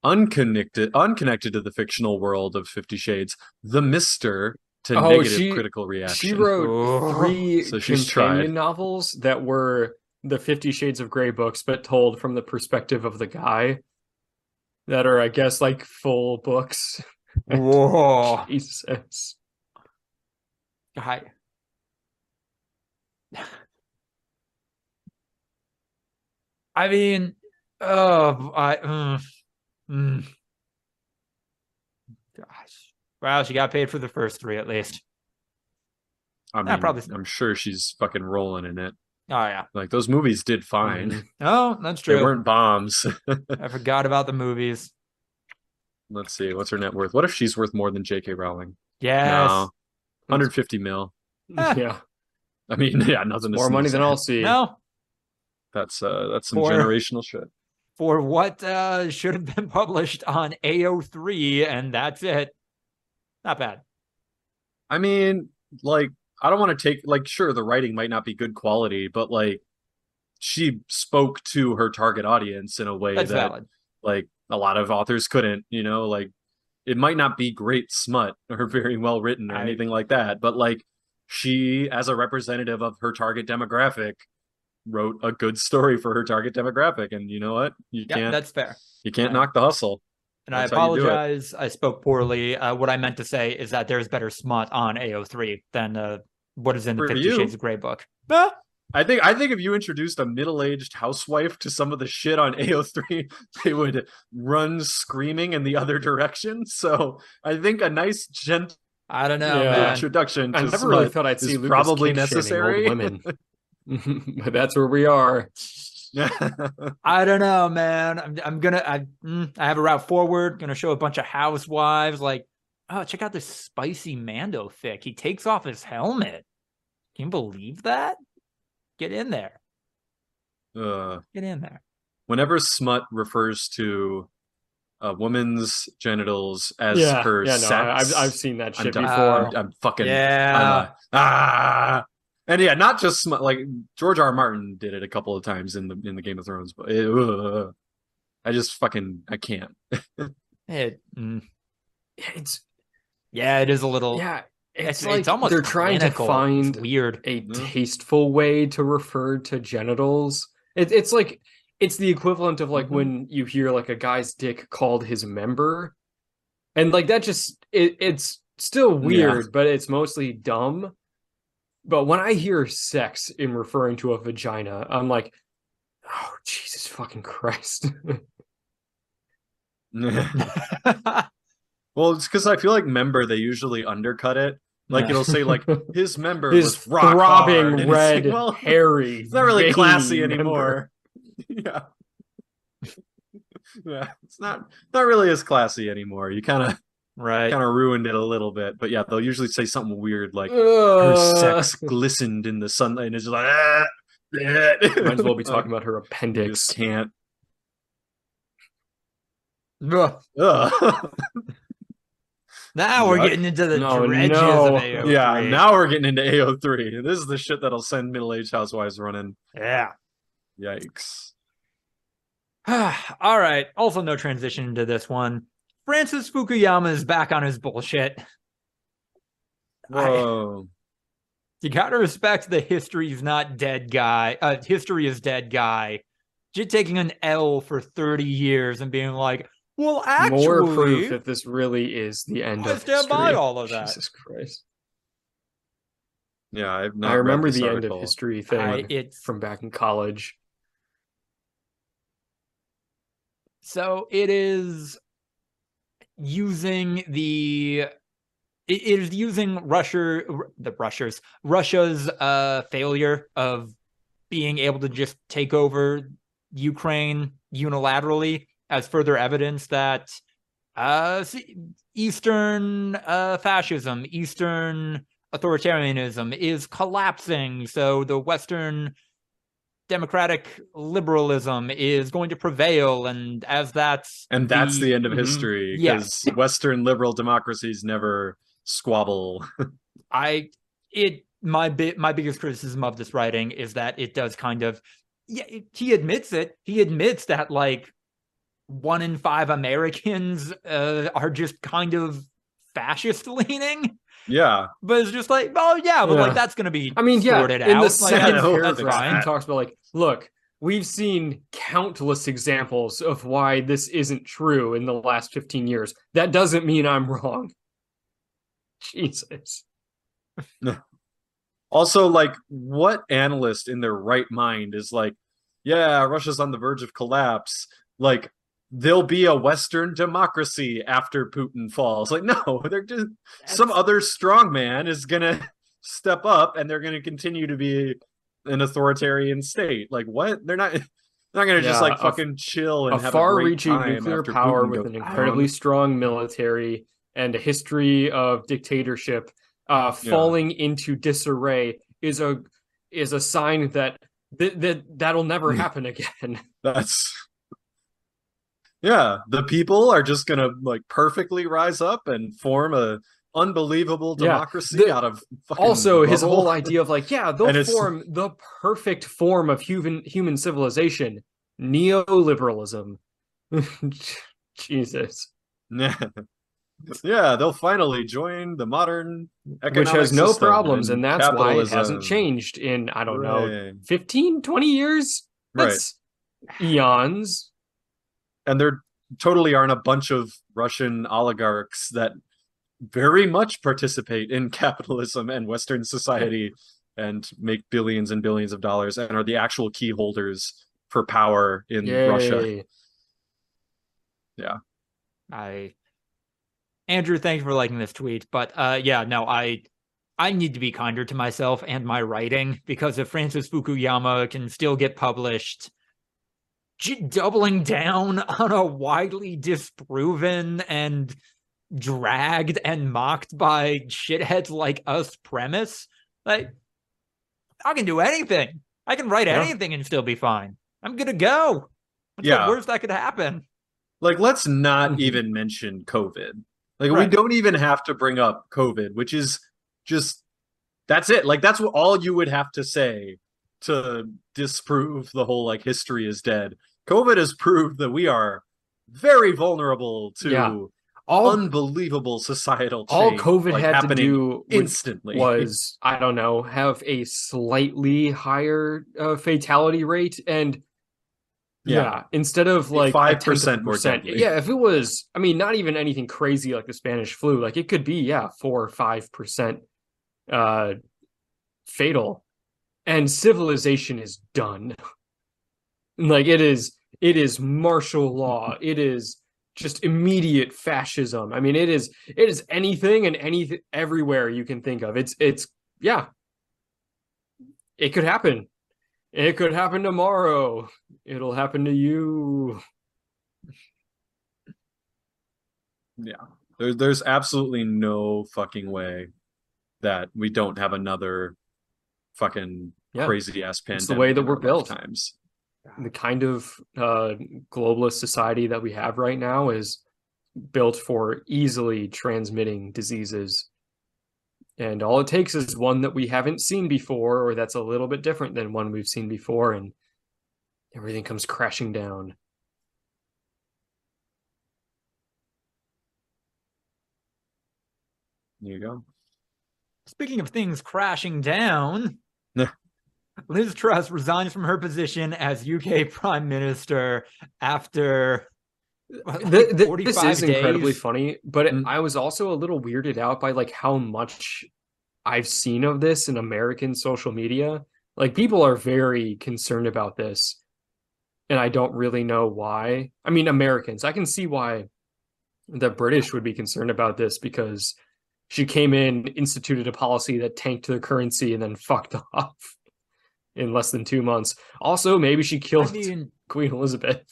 unconnected to the fictional world of 50 Shades. The Mister to negative critical reaction. She wrote 3 companion novels that were the 50 Shades of Grey books, but told from the perspective of the guy. That are, I guess, like full books. Whoa. Jesus. Hi. I mean, gosh. Wow, she got paid for the first 3 at least. I mean, I'm sure she's fucking rolling in it. Oh, yeah. Like, those movies did fine. Oh, that's true. They weren't bombs. I forgot about the movies. Let's see. What's her net worth? What if she's worth more than J.K. Rowling? Yes. No. 150 mil. Yeah. I mean, yeah, nothing. More money than I'll see. No. That's some generational shit. For what should have been published on AO3, and that's it. Not bad. I mean, like, I don't want to take, like, sure, the writing might not be good quality, but, like, she spoke to her target audience in a way that's that, valid. Like, a lot of authors couldn't, you know, like, it might not be great smut or very well written or anything like that, but, like, she, as a representative of her target demographic, wrote a good story for her target demographic. And you know what? That's fair. You can't knock the hustle. And I apologize. I spoke poorly. What I meant to say is that there's better smut on AO3 than what is in the 50 Shades of Grey book. I think if you introduced a middle-aged housewife to some of the shit on AO3, they would run screaming in the other direction. So I think a nice gentle introduction to I never really thought I'd see Lucas probably necessary. Old women. But that's where we are. I don't know, man. I have a route forward. Gonna show a bunch of housewives. Like, oh, check out this spicy Mando fic. He takes off his helmet. Can you believe that? Get in there. Get in there. Whenever smut refers to a woman's genitals as her sex, I've seen that shit before. I'm fucking and yeah, not just smut. Like George R. Martin did it a couple of times in the Game of Thrones, but I just fucking I can't. It is a little It's almost they're trying to find weird a tasteful way to refer to genitals. It's like it's the equivalent of like when you hear like a guy's dick called his member, and like that just it's still weird, but it's mostly dumb. But when I hear sex in referring to a vagina, I'm like, Oh, Jesus fucking Christ. Well, it's because I feel like member, they usually undercut it. Like it'll say like his member His was rock throbbing hard. And red, it's like, well, hairy, it's not really classy veiny anymore. Yeah. Yeah. It's not really as classy anymore. You kind of Right. ruined it a little bit. But yeah, they'll usually say something weird like her sex glistened in the sunlight, and it's just like Might as well be talking about her you appendix. just can't. Ugh. Now we're getting into the dredges of AO3. Yeah, now we're getting into AO3. This is the shit that'll send middle-aged housewives running. Yeah. Yikes. All right. Also, no transition into this one. Francis Fukuyama is back on his bullshit. Whoa. You gotta respect the history is not dead guy. History is dead guy. Just taking an L for 30 years and being like, well, actually, more proof that this really is the end of history. I stand by all of that. Jesus Christ. Yeah, I've not I remember read this the article. end of history thing from back in college. So it is using Russia's failure of being able to just take over Ukraine unilaterally as further evidence that Eastern fascism, Eastern authoritarianism is collapsing. So the Western democratic liberalism is going to prevail, and that's the end of history, because Western liberal democracies never squabble. My biggest criticism of this writing is that it does kind of, he admits it. He admits that like 1 in 5 Americans are just kind of fascist leaning. Yeah, but it's just like, oh yeah, but like that's gonna be sorted out. In the second paragraph, he talks about like, look, we've seen countless examples of why this isn't true in the last 15 years. That doesn't mean I'm wrong. Jesus. Also, like, what analyst in their right mind is like, yeah, Russia's on the verge of collapse. Like, there'll be a Western democracy after Putin falls. Like, no, they're just some other strongman is gonna step up, and they're gonna continue to be an authoritarian state. Like, what? They're not gonna just like fucking chill and have far-reaching a great time nuclear after power Putin with goes an incredibly down. strong military and a history of dictatorship falling into disarray is a sign that that'll never happen again. Yeah, the people are just gonna like perfectly rise up and form a unbelievable democracy out of fucking also rubble. His whole idea of like, they'll form the perfect form of human civilization, neoliberalism. Jesus. Yeah, they'll finally join the modern economic which has no system problems, and that's why it hasn't capitalism. changed in, I don't know, 15, 20 years? That's eons. And there totally aren't a bunch of Russian oligarchs that very much participate in capitalism and Western society and make billions and billions of dollars and are the actual key holders for power in Russia. Yeah. Andrew, thanks for liking this tweet. But I need to be kinder to myself and my writing, because if Francis Fukuyama can still get published, doubling down on a widely disproven and dragged and mocked by shitheads like us premise, like, I can do anything. I can write anything and still be fine. I'm gonna go. What's the worst that could happen? Like, let's not even mention COVID. Like, we don't even have to bring up COVID, which is just, that's it. Like, that's all you would have to say to disprove the whole, like, history is dead. COVID has proved that we are very vulnerable to unbelievable societal change. All COVID had to do instantly was, I don't know, have a slightly higher fatality rate, and instead of like 5% more deadly. Yeah, if it was, I mean, not even anything crazy like the Spanish flu, like it could be 4 or 5% fatal, and civilization is done. Like it is martial law. It is just immediate fascism. I mean, it is anything and anything everywhere you can think of. It's yeah. It could happen. It could happen tomorrow. It'll happen to you. Yeah. There's absolutely no fucking way that we don't have another fucking crazy ass pandemic. It's the way that we're built. Times. The kind of globalist society that we have right now is built for easily transmitting diseases. And all it takes is one that we haven't seen before, or that's a little bit different than one we've seen before, and everything comes crashing down. There you go. Speaking of things crashing down, Liz Truss resigns from her position as UK Prime Minister after this is incredibly funny, but I was also a little weirded out by like how much I've seen of this in American social media. Like people are very concerned about this, and I don't really know why. I mean, Americans, I can see why the British would be concerned about this because she came in, instituted a policy that tanked their currency, and then fucked off in less than 2 months. Also, maybe she killed Queen Elizabeth.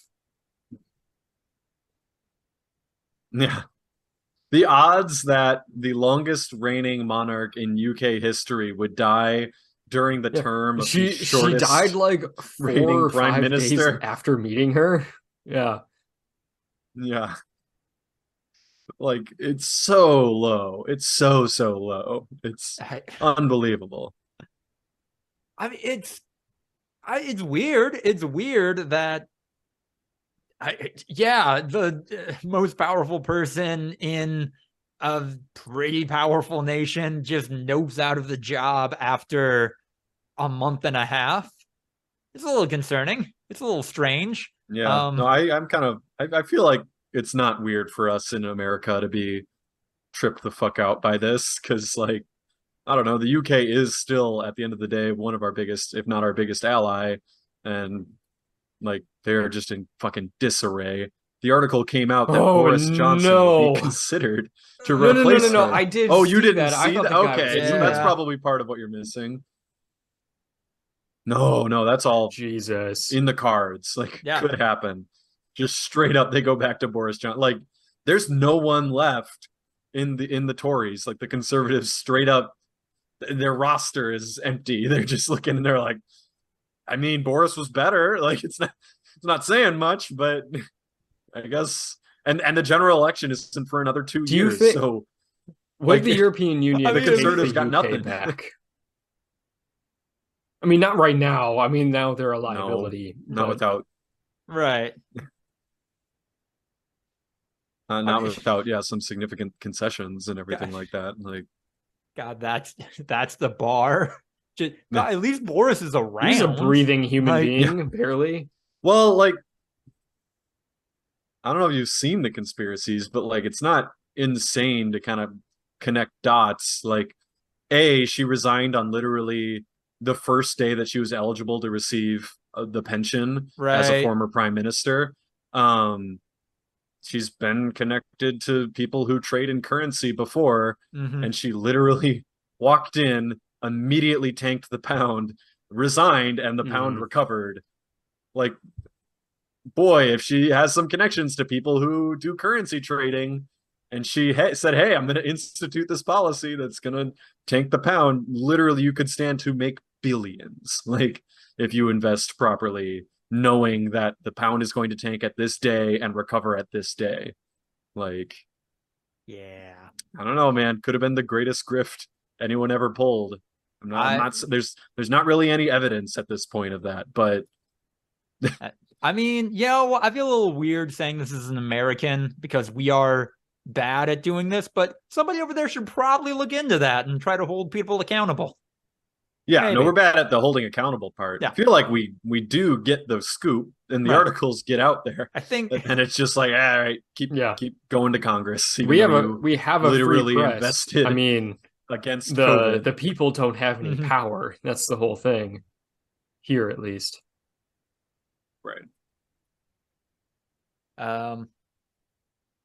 Yeah. The odds that the longest reigning monarch in UK history would die during the term of the shortest she died like 4 or 5 minister days after meeting her. Yeah. Yeah. Like it's so low. It's so low. It's unbelievable. I mean, it's weird. It's weird that the most powerful person in a pretty powerful nation just nopes out of the job after a month and a half. It's a little concerning. It's a little strange. Yeah. No, I'm kind of I feel like it's not weird for us in America to be tripped the fuck out by this because, like, I don't know, the UK is still, at the end of the day, one of our biggest, if not our biggest ally, and, like, they're just in fucking disarray. The article came out that Boris Johnson would be considered to replace her. I did. Oh, you didn't that. see that? Okay, so that's probably part of what you're missing. No, that's all Jesus in the cards. Like, could happen. Just straight up, they go back to Boris Johnson. Like, there's no one left in the Tories. Like, the Conservatives, straight up, their roster is empty. They're just looking and they're like, I mean, Boris was better. Like, it's not saying much, but I guess. And the general election isn't for another 2 years. So, with the European Union, the Conservatives got nothing back. I mean, not right now. I mean, now they're a liability. Not without. Right. Not without, some significant concessions and everything like that. Like, God, that's the bar. Just, God, at least Boris is around. He's a breathing human being, barely. Well, like, I don't know if you've seen the conspiracies, but like, it's not insane to kind of connect dots. Like, she resigned on literally the first day that she was eligible to receive the pension as a former prime minister. She's been connected to people who trade in currency before, and she literally walked in, immediately tanked the pound, resigned, and the pound recovered. Like, boy, if she has some connections to people who do currency trading, and she said, hey, I'm going to institute this policy that's going to tank the pound, literally you could stand to make billions. Like, if you invest properly, knowing that the pound is going to tank at this day and recover at this day. Like, I don't know, man. Could have been the greatest grift anyone ever pulled. I'm not there's not really any evidence at this point of that, but I mean, I feel a little weird saying this is an American because we are bad at doing this, but somebody over there should probably look into that and try to hold people accountable. Yeah, maybe. No, we're bad at the holding accountable part. Yeah. I feel like we do get the scoop and the articles get out there. I think, and it's just like, all right, keep going to Congress. We have a literally free press. Invested. I mean, against the people don't have any power. That's the whole thing here, at least. Right.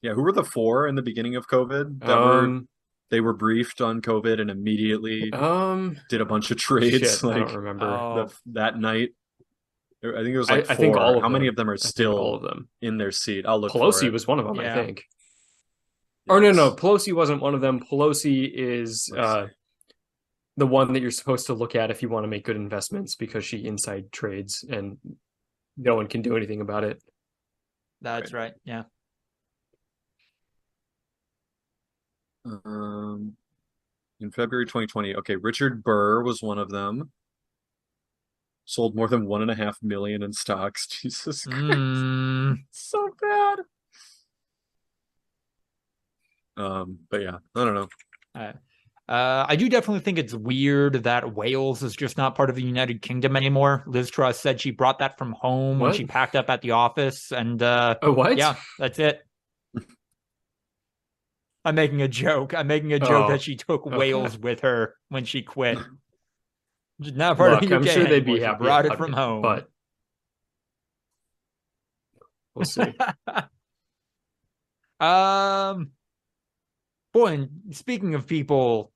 Yeah, who were the 4 in the beginning of COVID that they were briefed on COVID and immediately did a bunch of trades? Shit, I don't remember. That night. I think it was like 4. I think all of How many them. of them are still all of them in their seat? I'll look for it. Pelosi was one of them, Yeah. I think. Or no, Pelosi wasn't one of them. Pelosi is the one that you're supposed to look at if you want to make good investments because she inside trades and no one can do anything about it. That's right. Yeah. In February 2020, okay, Richard Burr was one of them. Sold more than 1.5 million in stocks. Jesus Christ. So bad. But yeah, I don't know. I do definitely think it's weird that Wales is just not part of the United Kingdom anymore. Liz Truss said she brought that from home when she packed up at the office, and what? Yeah, that's it. I'm making a joke. That she took Wales with her when she quit. Not part of the UK. I'm sure they'd be anymore. happy. She brought it from home, but we'll see. Boy, and speaking of people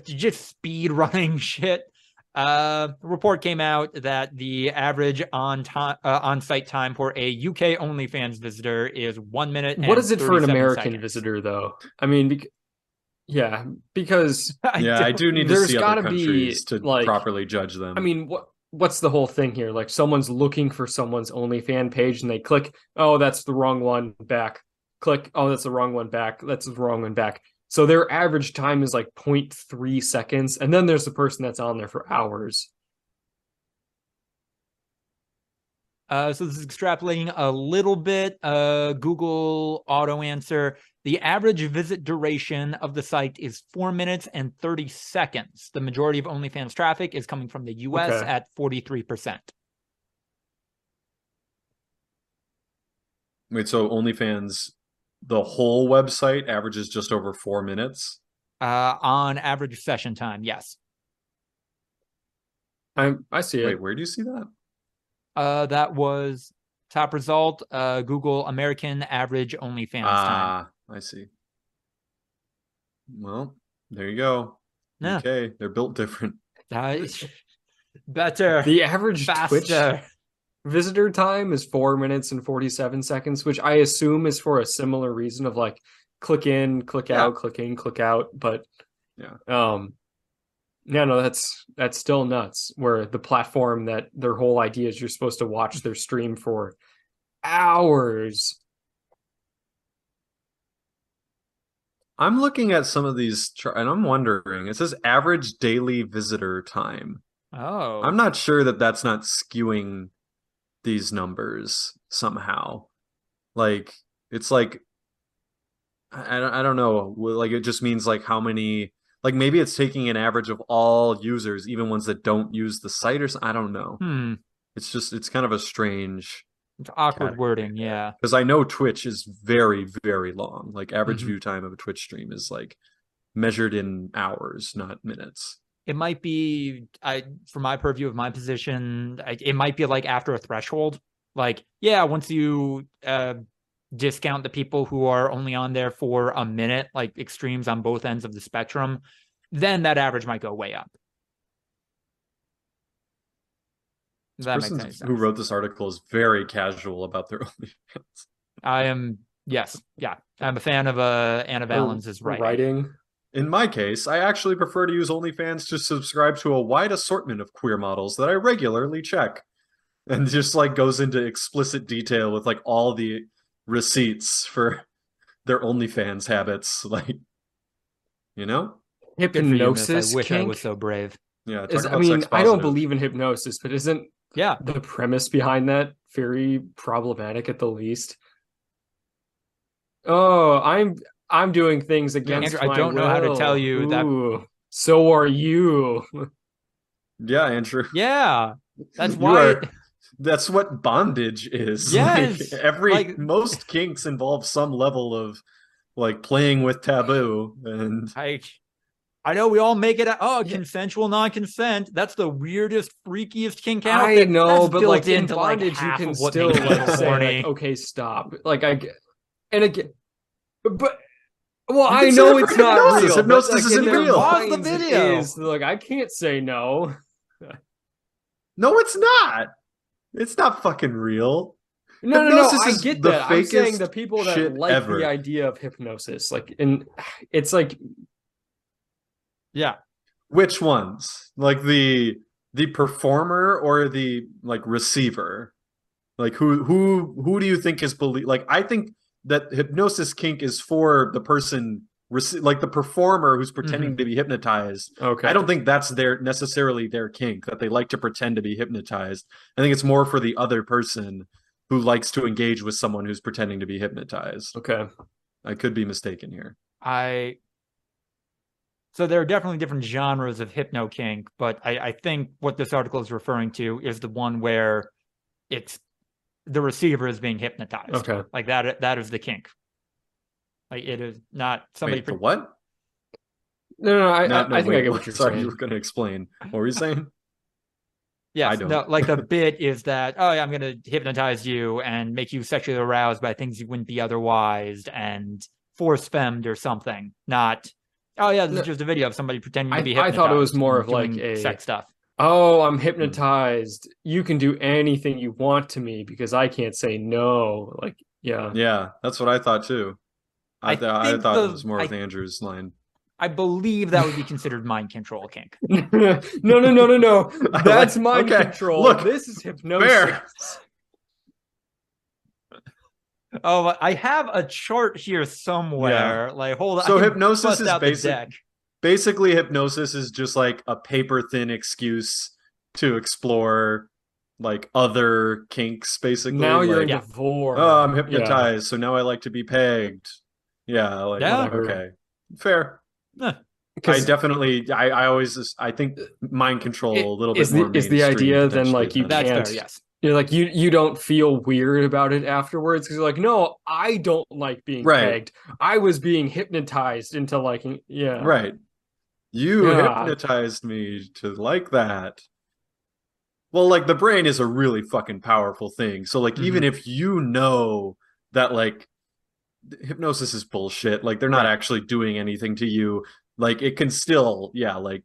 just speed running shit, a report came out that the average on-site time for a UK OnlyFans visitor is 1 minute. What is it for an American seconds. visitor, though? I mean, because I do need to see other countries to properly judge them. I mean, what's the whole thing here? Like, someone's looking for someone's OnlyFans page, and they click, oh, that's the wrong one, back. Click, oh, that's the wrong one, back. That's the wrong one, back. So their average time is like 0.3 seconds, and then there's the person that's on there for hours. So this is extrapolating a little bit. Google auto answer. The average visit duration of the site is 4 minutes and 30 seconds. The majority of OnlyFans traffic is coming from the US at 43%. Wait, so OnlyFans, the whole website averages just over 4 minutes? On average session time, yes. I see it. Wait, where do you see that? That was top result. Google American average OnlyFans time. I see. Well, there you go. Yeah. Okay, they're built different. Better. The average faster. Twitch visitor time is 4 minutes and 47 seconds, which I assume is for a similar reason of like click in, click out, click in, click out. But that's still nuts. Where the platform that their whole idea is you're supposed to watch their stream for hours. I'm looking at some of these and I'm wondering, it says average daily visitor time. Oh. I'm not sure that that's not skewing these numbers somehow. Like, it's like, I don't know. Like, it just means like how many, like maybe it's taking an average of all users, even ones that don't use the site or something. I don't know. It's kind of a strange. It's awkward wording, yeah. Because I know Twitch is very, very long. Like average view time of a Twitch stream is like measured in hours, not minutes. It might be, from my purview of my position, it might be like after a threshold. Like, yeah, once you discount the people who are only on there for a minute, like extremes on both ends of the spectrum, then that average might go way up. The person who wrote this article is very casual about their OnlyFans. I'm a fan of Anna Valens' writing. In my case, I actually prefer to use OnlyFans to subscribe to a wide assortment of queer models that I regularly check. And just like goes into explicit detail with like all the receipts for their OnlyFans habits. Like, you know? Hypnosis. I wish I was so brave. Yeah. I don't believe in hypnosis, but isn't the premise behind that very problematic at the least? Oh, I'm doing things against Andrew, my I don't know how to tell you that. So are you? Yeah, Andrew. Yeah, that's why. That's what bondage is. Yes, most kinks involve some level of like playing with taboo, and I know we all make it. Consensual non-consent. That's the weirdest, freakiest kink out. I know, that's but built like in into bondage, like half you can of what still makes like people say, horny. like, okay, stop. Like and again, but well, You I can say know that for it's not hypnosis. real. Hypnosis but, like, isn't in their real. Pause the minds, it video. is. Like, I can't say no. No, it's not. It's not fucking real. No. Hypnosis I is get the that. I'm saying fakest the people that shit like ever. the idea of hypnosis, like, and it's like, Yeah. Which ones? Like the performer or the like receiver? Like who do you think is like I think that hypnosis kink is for the person like the performer who's pretending to be hypnotized. okay. I don't think that's necessarily their kink, that they like to pretend to be hypnotized. I think it's more for the other person who likes to engage with someone who's pretending to be hypnotized. Okay. I could be mistaken here. So there are definitely different genres of hypno kink, but I think what this article is referring to is the one where it's the receiver is being hypnotized. Okay. Like that is the kink. Like it is not somebody. Wait, the what? No, I think I get what you're Sorry, saying. you were going to explain. What were you saying? Yes, I don't. no, like the bit is that, oh yeah, I'm gonna hypnotize you and make you sexually aroused by things you wouldn't be otherwise and force femmed or something. Not, oh yeah, this is just a video of somebody pretending to be hypnotized. I thought it was more of like doing a sex stuff. Oh, I'm hypnotized. You can do anything you want to me because I can't say no. Like, yeah. Yeah, that's what I thought too. I thought it was more with Andrew's line. I believe that would be considered mind control kink. No. That's mind control. Look, this is hypnosis. Fair. Oh, I have a chart here somewhere. Yeah. Like, hold on. So hypnosis is basically hypnosis is just like a paper thin excuse to explore like other kinks, basically. Now you're like, into vor. Oh, I'm hypnotized, so now I like to be pegged. Yeah, like whatever. Okay. Fair. I definitely I think mind control a little bit more is the idea then like you that's can't fair, yes. You're like you don't feel weird about it afterwards because you're like, no, I don't like being pegged. I was being hypnotized into liking Right. You hypnotized me to like that. Well, like the brain is a really fucking powerful thing. So like even if you know that like hypnosis is bullshit, like they're not actually doing anything to you, like it can still like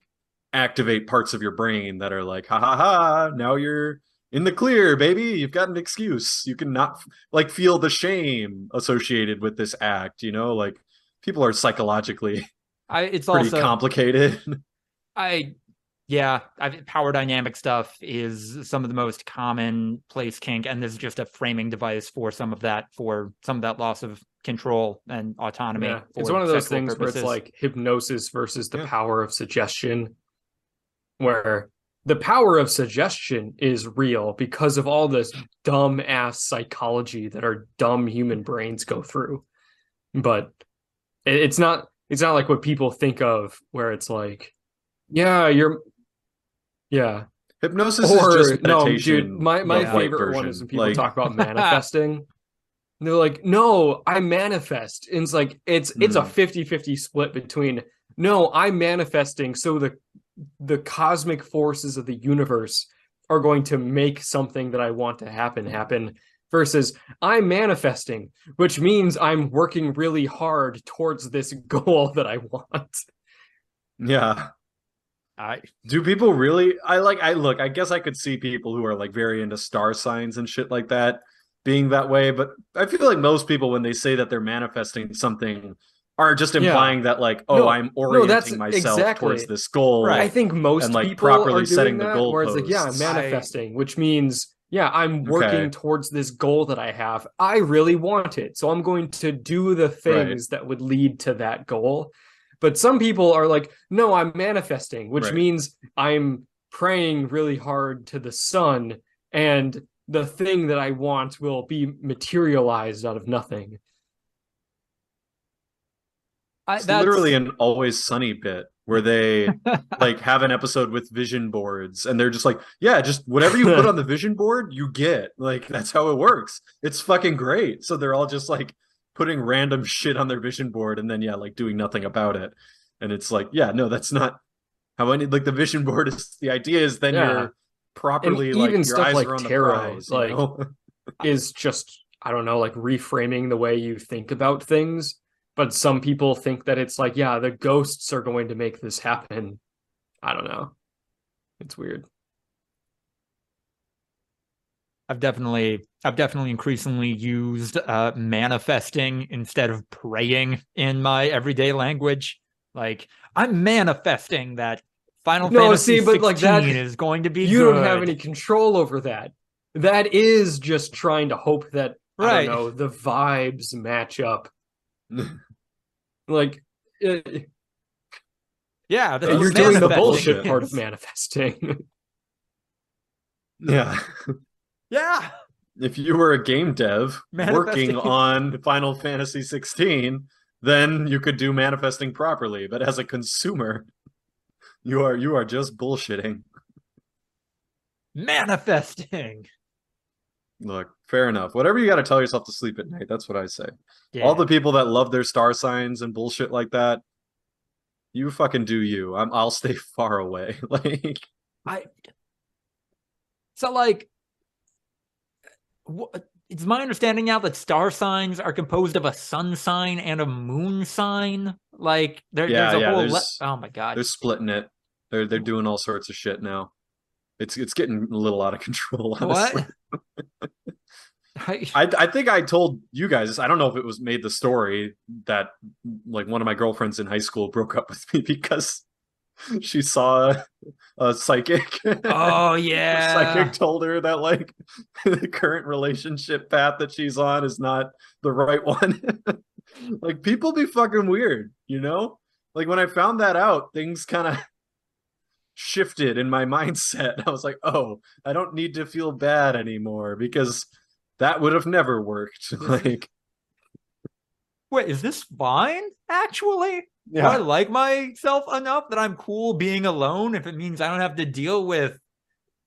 activate parts of your brain that are like ha, now you're in the clear, baby, you've got an excuse. You can not like feel the shame associated with this act, you know, like people are psychologically it's pretty also complicated. Power dynamic stuff is some of the most common place kink, and this is just a framing device for some of that loss of control and autonomy. Yeah. It's one of those things where it's like hypnosis versus the power of suggestion, where the power of suggestion is real because of all this dumb ass psychology that our dumb human brains go through. But it's not like what people think of where it's like, hypnosis is just meditation. No, dude, my favorite one is when people talk about manifesting. And they're like, no, I manifest. And it's like it's a 50-50 split between no, I'm manifesting so the cosmic forces of the universe are going to make something that I want to happen versus I'm manifesting, which means I'm working really hard towards this goal that I want. Yeah. Do people really I guess I could see people who are like very into star signs and shit like that being that way, but I feel like most people when they say that they're manifesting something are just implying that like, I'm orienting myself towards this goal. Right. I think most and like people properly are setting doing the that, goal where it's like, I'm manifesting, which means I'm working towards this goal that I have. I really want it, so I'm going to do the things that would lead to that goal. But some people are like, no, I'm manifesting, which means I'm praying really hard to the sun, and the thing that I want will be materialized out of nothing. It's literally an Always Sunny bit where they like have an episode with vision boards and they're just like, just whatever you put on the vision board, you get. Like, that's how it works. It's fucking great. So they're all just like putting random shit on their vision board and then like doing nothing about it. And it's like, yeah, no, that's not how any, like, the vision board is. The idea is then you're properly, and like, even your stuff eyes like are on the tarot, prize, like, you know? is just, I don't know, like reframing the way you think about things. But some people think that it's like, yeah, the ghosts are going to make this happen. I don't know. It's weird. I've definitely increasingly used manifesting instead of praying in my everyday language. Like, I'm manifesting that Final Fantasy 16 like that is going to be you good. don't have any control over that. That is just trying to hope that, I don't know, the vibes match up. Like, yeah, you're doing the bullshit part of manifesting. Yeah. Yeah. If you were a game dev working on Final Fantasy 16, then you could do manifesting properly. But as a consumer, you are just bullshitting. Manifesting. Look, fair enough. Whatever you got to tell yourself to sleep at night, that's what I say. Yeah. All the people that love their star signs and bullshit like that, you fucking do you. I'll stay far away. Like, so like, it's my understanding now that star signs are composed of a sun sign and a moon sign. Like, there's a whole. Oh my god, they're splitting it. They're doing all sorts of shit now. It's getting a little out of control, honestly. What? I think I told you guys, I don't know if it was made the story, that like one of my girlfriends in high school broke up with me because she saw a psychic. Oh yeah. The psychic told her that like the current relationship path that she's on is not the right one. Like, people be fucking weird, you know? Like, when I found that out, things kind of shifted in my mindset. I was like, oh, I don't need to feel bad anymore because that would have never worked. Like, wait, is this fine? Actually, yeah. Do I like myself enough that I'm cool being alone if it means I don't have to deal with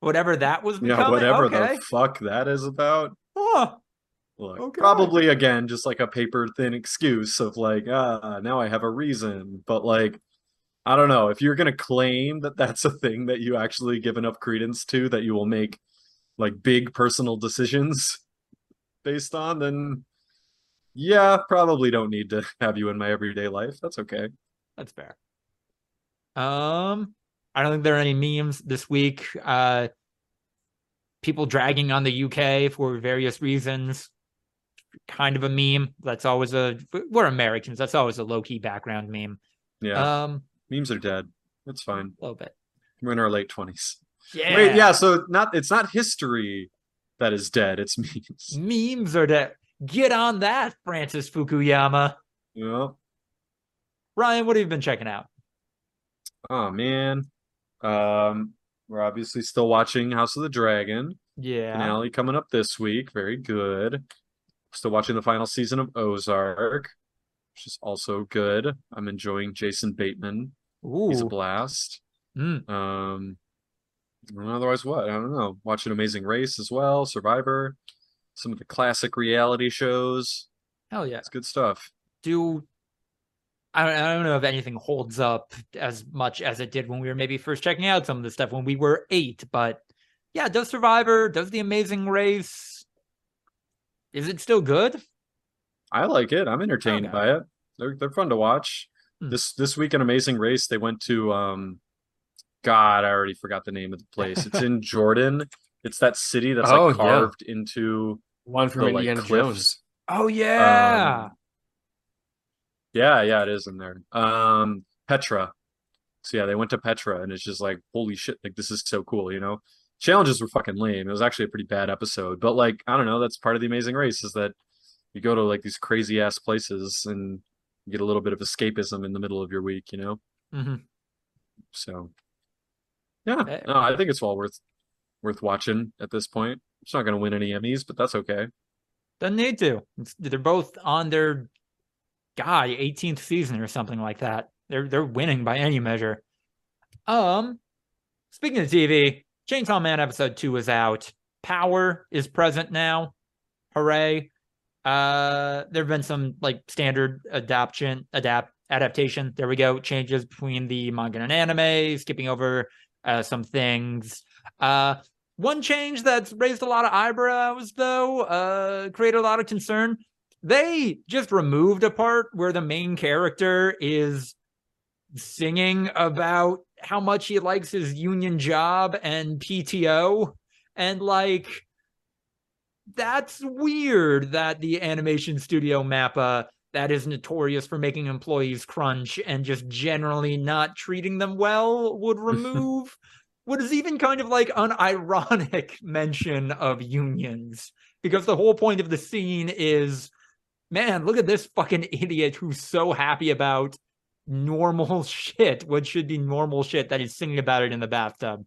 whatever that was becoming? Yeah, whatever the fuck that is about. Huh. Look, probably again just like a paper thin excuse of like, now I have a reason. But like, I don't know, if you're gonna claim that that's a thing that you actually give enough credence to, that you will make like big personal decisions based on, then yeah, probably don't need to have you in my everyday life. That's okay. That's fair. I don't think there are any memes this week. People dragging on the UK for various reasons. Kind of a meme. That's always we're Americans. That's always a low-key background meme. Yeah. Memes are dead. It's fine. A little bit. We're in our late 20s. Yeah. Wait, yeah, so it's not history that is dead, it's memes. Memes are dead. Get on that, Francis Fukuyama. Yeah. Ryan, what have you been checking out? Oh man. We're obviously still watching House of the Dragon. Yeah. Finale coming up this week. Very good. Still watching the final season of Ozark, which is also good. I'm enjoying Jason Bateman. Ooh. He's a blast. Otherwise, what? I don't know. Watching Amazing Race as well, Survivor, some of the classic reality shows. Hell yeah. It's good stuff. I don't know if anything holds up as much as it did when we were maybe first checking out some of the stuff when we were 8, but yeah, does Survivor, does The Amazing Race, is it still good? I like it. I'm entertained by it. They're fun to watch. This week in Amazing Race, they went to God, I already forgot the name of the place. It's in Jordan. It's that city that's like carved into one from Indiana Jones. Oh yeah. Yeah, it is in there. Petra. So yeah, they went to Petra, and it's just like, holy shit, like this is so cool, you know? Challenges were fucking lame. It was actually a pretty bad episode, but like, I don't know, that's part of The Amazing Race, is that you go to like these crazy ass places and you get a little bit of escapism in the middle of your week, you know? Mm-hmm. So yeah, no, I think it's well worth watching at this point. It's not going to win any Emmys, but that's okay. Doesn't need to. They're both on their 18th season or something like that. They're winning by any measure. Speaking of TV, Chainsaw Man episode 2 is out. Power is present now. Hooray. There have been some like standard adaptation adaptation. There we go. Changes between the manga and anime, skipping over some things. One change that's raised a lot of eyebrows, though, created a lot of concern. They just removed a part where the main character is singing about how much he likes his union job and PTO. And like, that's weird that the animation studio Mappa, that is notorious for making employees crunch and just generally not treating them well, would remove what is even kind of like an ironic mention of unions. Because the whole point of the scene is, man, look at this fucking idiot who's so happy about normal shit, what should be normal shit, that he's singing about it in the bathtub.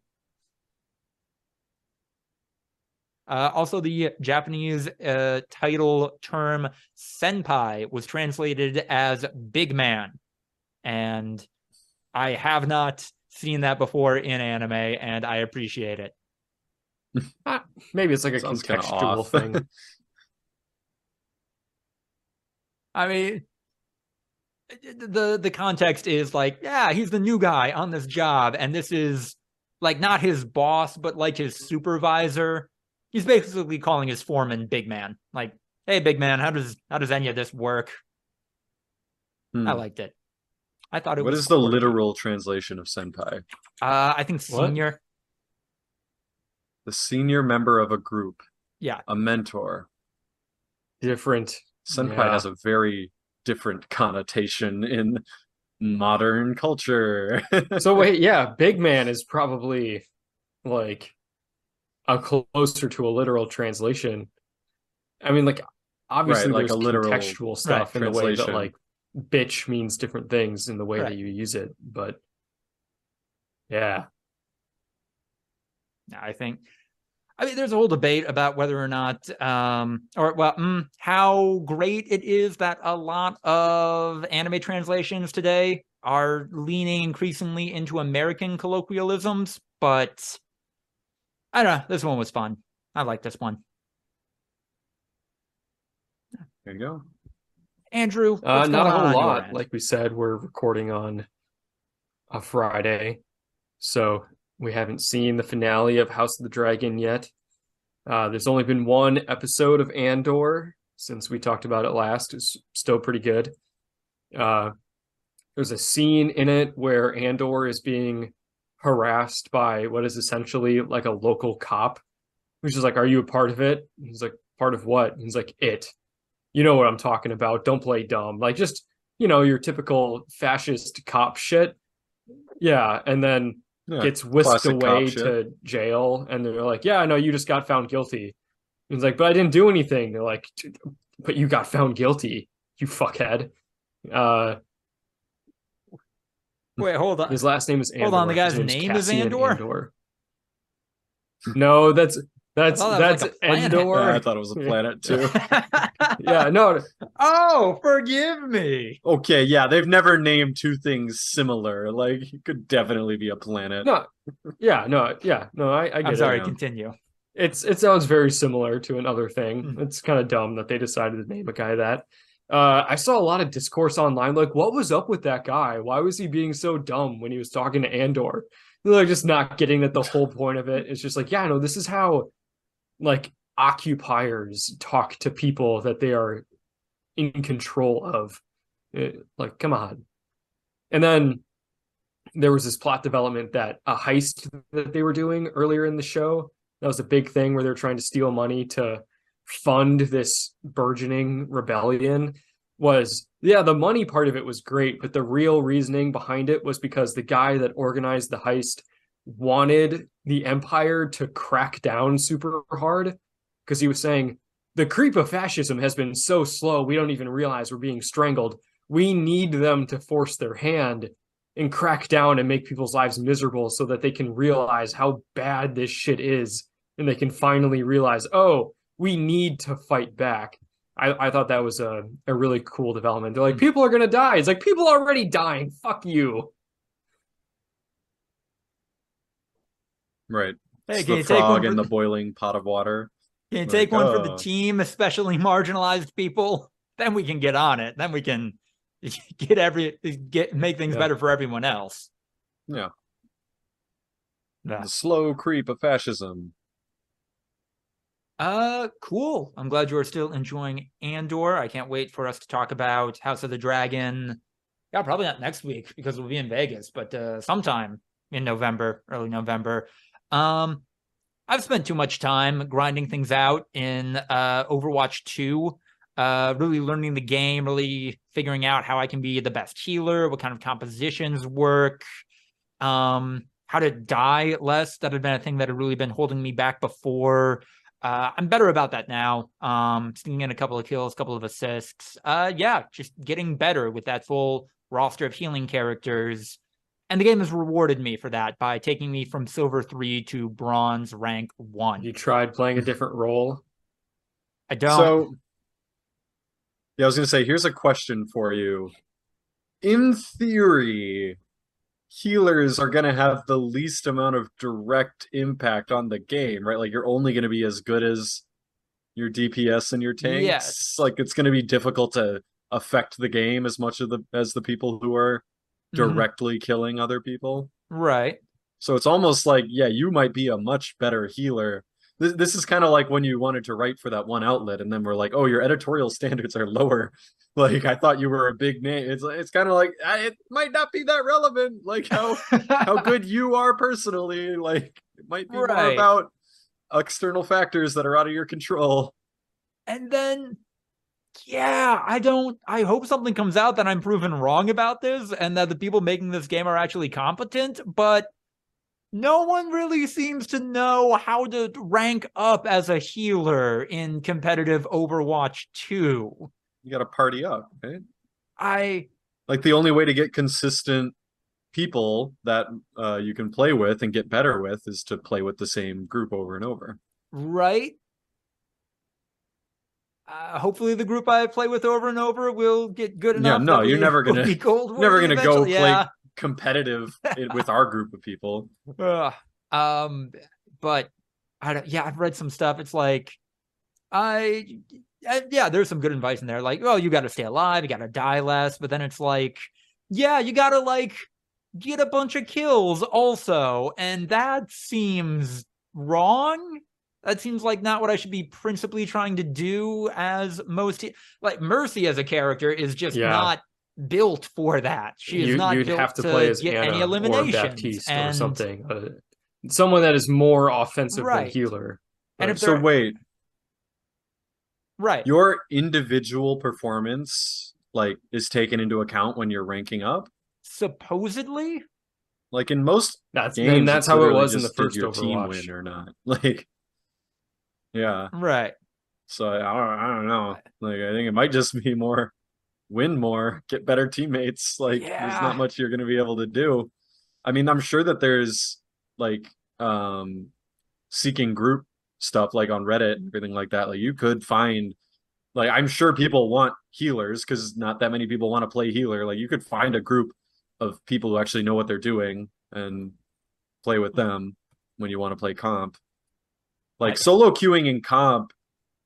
Also, the Japanese title term senpai was translated as big man. And I have not seen that before in anime, and I appreciate it. Maybe it's like a contextual thing. I mean, the context is like, yeah, he's the new guy on this job, and this is like not his boss, but like his supervisor. He's basically calling his foreman big man. Like, hey, big man, how does any of this work? I liked it. I thought it was. What is the literal translation of senpai? I think senior. The senior member of a group. Yeah. A mentor. Different. Senpai has a very different connotation in modern culture. So wait, yeah, big man is probably like a closer to a literal translation. I mean, like, obviously like there's a literal contextual stuff in the way that like bitch means different things in the way that you use it, but yeah. I mean, there's a whole debate about whether or not, how great it is that a lot of anime translations today are leaning increasingly into American colloquialisms, but I don't know. This one was fun. I like this one. There you go. Andrew, not a whole lot. Like we said, we're recording on a Friday, so we haven't seen the finale of House of the Dragon yet. There's only been one episode of Andor since we talked about it last. It's still pretty good. There's a scene in it where Andor is being harassed by what is essentially like a local cop, who's just like, "Are you a part of it?" He's like, "Part of what?" He's like, "It. You know what I'm talking about. Don't play dumb." Like, just, your typical fascist cop shit. Yeah, and then gets whisked away to jail, and they're like, "Yeah, no, you just got found guilty." And he's like, "But I didn't do anything." They're like, "But you got found guilty, you fuckhead." Wait, hold on. His last name is Andor. Hold on, the guy's name is Andor? No, that's Endor. Yeah, I thought it was a planet too. Yeah, no. Oh, forgive me. Okay, yeah, they've never named two things similar. Like, it could definitely be a planet. No, yeah, no, I get it. I'm sorry, continue. It sounds very similar to another thing. It's kind of dumb that they decided to name a guy that. I saw a lot of discourse online, like, what was up with that guy? Why was he being so dumb when he was talking to Andor? They're like, just not getting that the whole point of it is just like, yeah, no, this is how like occupiers talk to people that they are in control of. Like, come on. And then there was this plot development that a heist that they were doing earlier in the show, that was a big thing where they're trying to steal money to fund this burgeoning rebellion. Was, yeah, the money part of it was great, but the real reasoning behind it was because the guy that organized the heist wanted the Empire to crack down super hard, because he was saying, the creep of fascism has been so slow, we don't even realize we're being strangled. We need them to force their hand and crack down and make people's lives miserable so that they can realize how bad this shit is, and they can finally realize, oh, we need to fight back. I thought that was a really cool development. They're like, people are going to die. It's like, people are already dying. Fuck you. Right. Hey, it's can the you take frog one in the boiling pot of water. Can you take one for the team, especially marginalized people? Then we can get on it. Then we can make things better for everyone else. Yeah. The slow creep of fascism. Cool. I'm glad you're still enjoying Andor. I can't wait for us to talk about House of the Dragon. Yeah, probably not next week because we'll be in Vegas, but sometime in November, early November. I've spent too much time grinding things out in Overwatch 2, really learning the game, really figuring out how I can be the best healer, what kind of compositions work, how to die less. That had been a thing that had really been holding me back before. I'm better about that now. Sneaking in a couple of kills, a couple of assists. Yeah, just getting better with that full roster of healing characters. And the game has rewarded me for that by taking me from silver 3 to bronze rank 1. You tried playing a different role? I don't. So, yeah, I was going to say, here's a question for you. In theory, healers are going to have the least amount of direct impact on the game, right? Like, you're only going to be as good as your DPS and your tanks. Yes. Like, it's going to be difficult to affect the game as much as the people who are directly killing other people. Right. So it's almost like, yeah, you might be a much better healer. This is kind of like when you wanted to write for that one outlet and then we're like, oh, your editorial standards are lower. Like, I thought you were a big name. It's kind of like, it might not be that relevant. Like how good you are personally. Like, it might be more about external factors that are out of your control. And then, yeah, I hope something comes out that I'm proven wrong about this and that the people making this game are actually competent, but no one really seems to know how to rank up as a healer in competitive Overwatch 2. You got to party up, right? Like the only way to get consistent people that you can play with and get better with is to play with the same group over and over. Right? Hopefully the group I play with over and over will get good enough. Yeah, no, you're never gonna go play competitive with our group of people. But I've read some stuff. It's like there's some good advice in there. Like, oh, you got to stay alive, you got to die less. But then it's like, yeah, you got to like get a bunch of kills also, and that seems wrong. That seems like not what I should be principally trying to do. As most like Mercy as a character is just not built for that. She is not. You'd built have to play as get Anna any eliminations or Baptiste or something. Someone that is more offensive than healer. And if so wait, right, your individual performance like is taken into account when you're ranking up. Supposedly, like in most games, that's how it was in the first your Overwatch. Team win or not, like. Yeah. Right. So I don't know. Like I think it might just be more win more, get better teammates. Like there's not much you're going to be able to do. I mean, I'm sure that there's like seeking group stuff like on Reddit and everything like that. Like you could find like I'm sure people want healers because not that many people want to play healer. Like you could find a group of people who actually know what they're doing and play with them when you want to play comp. Like solo queuing in comp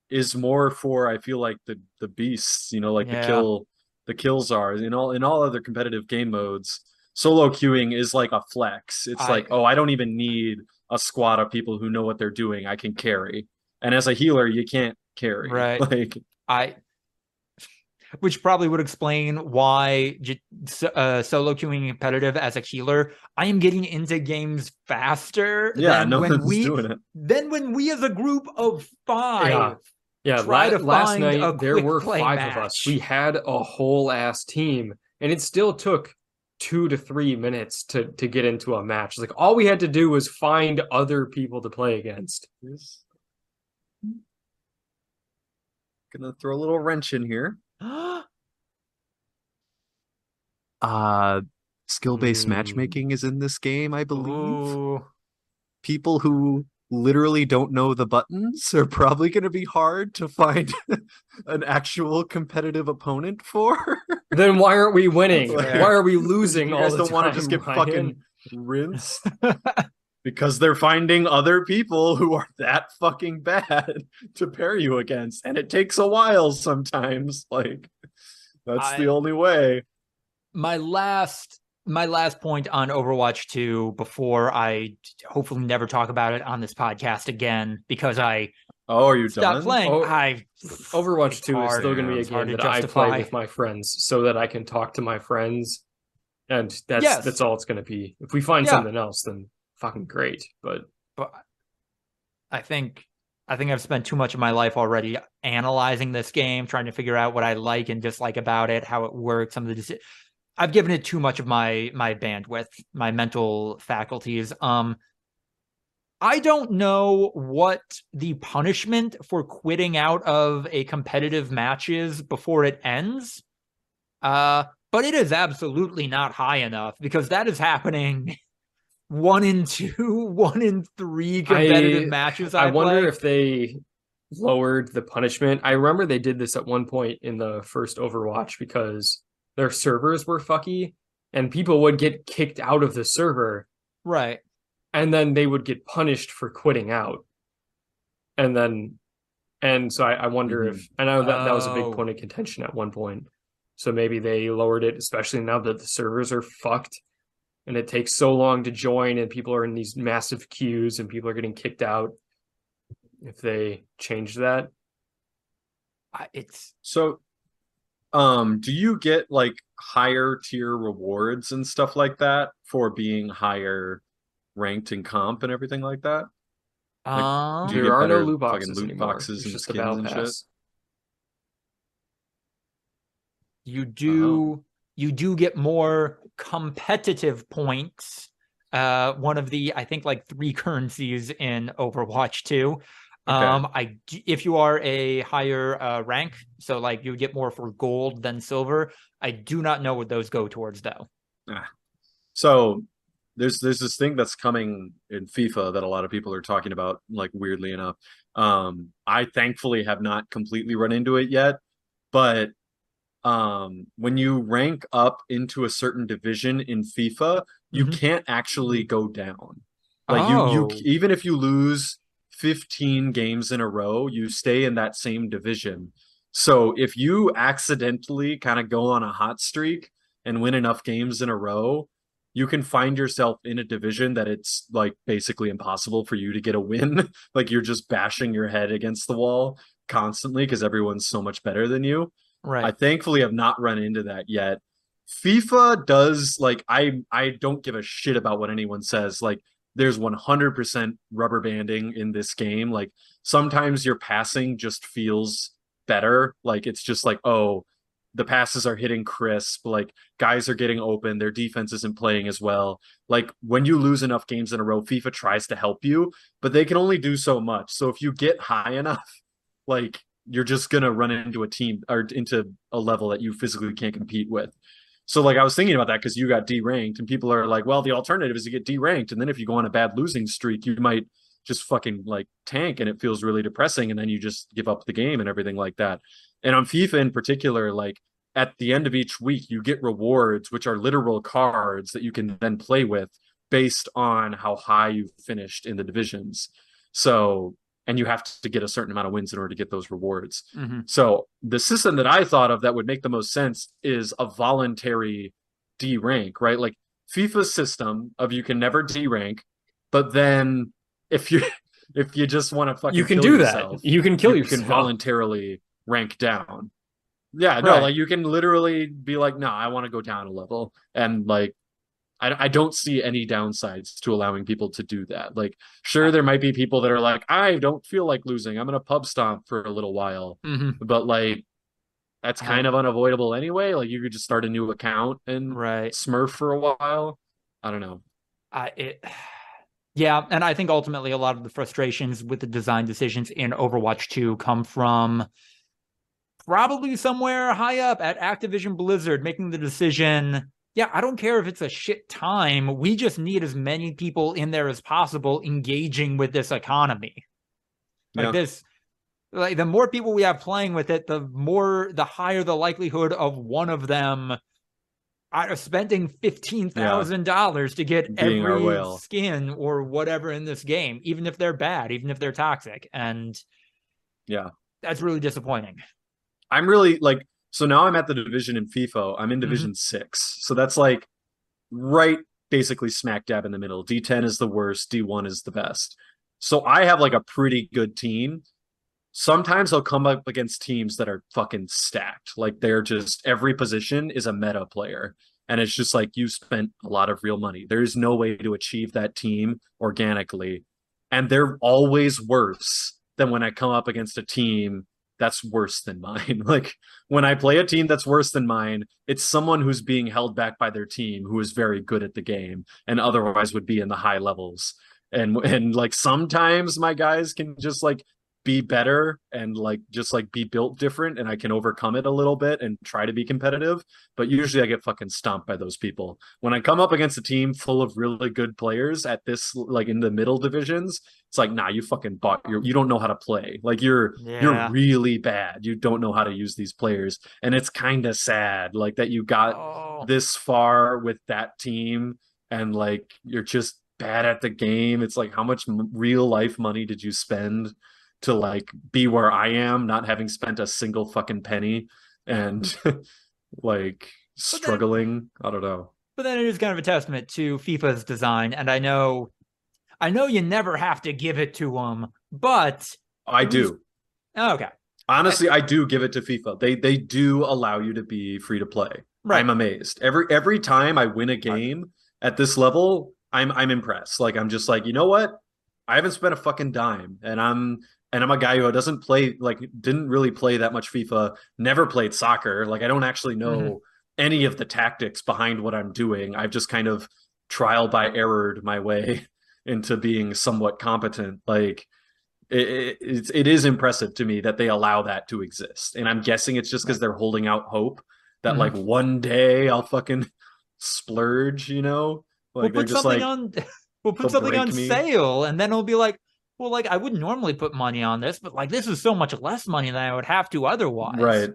is more for I feel like the beasts, you know, like the kills are in all other competitive game modes. Solo queuing is like a flex. It's like, oh, I don't even need a squad of people who know what they're doing. I can carry. And as a healer, you can't carry. Right. Like which probably would explain why solo queuing competitive as a healer, I am getting into games faster than when we as a group of 5 last night there were 5 of us. We had a whole ass team and it still took 2 to 3 minutes to get into a match. Like all we had to do was find other people to play against. Gonna throw a little wrench in here. Skill-based matchmaking is in this game, I believe. Ooh. People who literally don't know the buttons are probably going to be hard to find an actual competitive opponent for. Then why aren't we winning? Why are we losing all the time? You guys don't want to just get fucking rinsed? Because they're finding other people who are that fucking bad to pair you against. And it takes a while sometimes. Like, That's the only way. My last point on Overwatch 2 before I hopefully never talk about it on this podcast again, because I are you stopped done? playing. Overwatch 2 is still going to be a game that I play with my friends so that I can talk to my friends. And that's all it's going to be. If we find something else, then fucking great. But I think I've spent too much of my life already analyzing this game, trying to figure out what I like and dislike about it, how it works, some of the I've given it too much of my bandwidth, my mental faculties. I don't know what the punishment for quitting out of a competitive match is before it ends. But it is absolutely not high enough, because that is happening 1 in 2, 1 in 3 competitive matches. I wonder if they lowered the punishment. I remember they did this at one point in the first Overwatch because their servers were fucky and people would get kicked out of the server. Right. And then they would get punished for quitting out. And so I wonder if, I know that was a big point of contention at one point. So maybe they lowered it, especially now that the servers are fucked and it takes so long to join and people are in these massive queues and people are getting kicked out. If they change that. Do you get like higher tier rewards and stuff like that for being higher ranked in comp and everything like that? Like, there are no loot boxes anymore. It's and just skins and shit? You do get more competitive points. One of the, I think, like 3 currencies in Overwatch 2. Okay. If you are a higher rank, so like you get more for gold than silver. I do not know what those go towards though. So there's this thing that's coming in FIFA that a lot of people are talking about, like, weirdly enough. I thankfully have not completely run into it yet, but when you rank up into a certain division in FIFA, you can't actually go down. Like you even if you lose 15 games in a row, you stay in that same division. So if you accidentally kind of go on a hot streak and win enough games in a row, you can find yourself in a division that it's like basically impossible for you to get a win. Like you're just bashing your head against the wall constantly because everyone's so much better than you. Right. I thankfully have not run into that yet. FIFA does, like, I don't give a shit about what anyone says. Like, there's 100% rubber banding in this game. Like, sometimes your passing just feels better. Like, it's just like, oh, the passes are hitting crisp. Like, guys are getting open. Their defense isn't playing as well. Like, when you lose enough games in a row, FIFA tries to help you, but they can only do so much. So if you get high enough, like, you're just going to run into a team or into a level that you physically can't compete with. So like I was thinking about that because you got D-ranked and people are like, well, the alternative is to get D-ranked. And then if you go on a bad losing streak, you might just fucking like tank and it feels really depressing. And then you just give up the game and everything like that. And on FIFA in particular, like at the end of each week, you get rewards, which are literal cards that you can then play with based on how high you finished in the divisions. So, and you have to get a certain amount of wins in order to get those rewards. So the system that I thought of that would make the most sense is a voluntary D-rank, right? Like FIFA's system of you can never D-rank, but then if you just want to fucking you can kill do yourself, that. You can kill yourself. You can voluntarily rank down. Yeah, no, like you can literally be like, no, I want to go down a level. And like, I don't see any downsides to allowing people to do that. Like, sure, there might be people that are like, I don't feel like losing. I'm going to pub stomp for a little while. But like, that's kind of unavoidable anyway. Like, you could just start a new account and smurf for a while. I don't know. Yeah, and I think ultimately a lot of the frustrations with the design decisions in Overwatch 2 come from probably somewhere high up at Activision Blizzard making the decision, yeah, I don't care if it's a shit time. We just need as many people in there as possible engaging with this economy. Like this, like the more people we have playing with it, the higher the likelihood of one of them spending $15,000 to get every skin or whatever in this game, even if they're bad, even if they're toxic. And that's really disappointing. I'm really like, So now I'm at the division in FIFA. I'm in Division 6. So that's like right basically smack dab in the middle. D10 is the worst, D1 is the best. So I have like a pretty good team. Sometimes I'll come up against teams that are fucking stacked. Like they're just every position is a meta player. And it's just like you spent a lot of real money. There's no way to achieve that team organically. And they're always worse than when I come up against a team that's worse than mine. Like when I play a team that's worse than mine, it's someone who's being held back by their team who is very good at the game and otherwise would be in the high levels. And like sometimes my guys can just like be better and like just like be built different and I can overcome it a little bit and try to be competitive, but usually I get fucking stomped by those people. When I come up against a team full of really good players at this like in the middle divisions, it's like, nah, you fucking you don't know how to play. Like you're really bad. You don't know how to use these players. And it's kind of sad like that you got this far with that team and like you're just bad at the game. It's like how much real life money did you spend to like be where I am, not having spent a single fucking penny and like struggling. I don't know. But then it is kind of a testament to FIFA's design. And I know you never have to give it to them, but I do. Okay. Honestly, I do give it to FIFA. They do allow you to be free to play. Right. I'm amazed. Every time I win a game at this level, I'm impressed. Like I'm just like, you know what? I haven't spent a fucking dime, and I'm a guy who doesn't play, like, didn't really play that much FIFA, never played soccer. Like, I don't actually know any of the tactics behind what I'm doing. I've just kind of trial by errored my way into being somewhat competent. Like, it is impressive to me that they allow that to exist. And I'm guessing it's just because they're holding out hope that, like, one day I'll fucking splurge, you know? Like, we'll put something on... We'll put something on sale, and then it'll be like, well, like, I wouldn't normally put money on this, but, like, this is so much less money than I would have to otherwise. Right.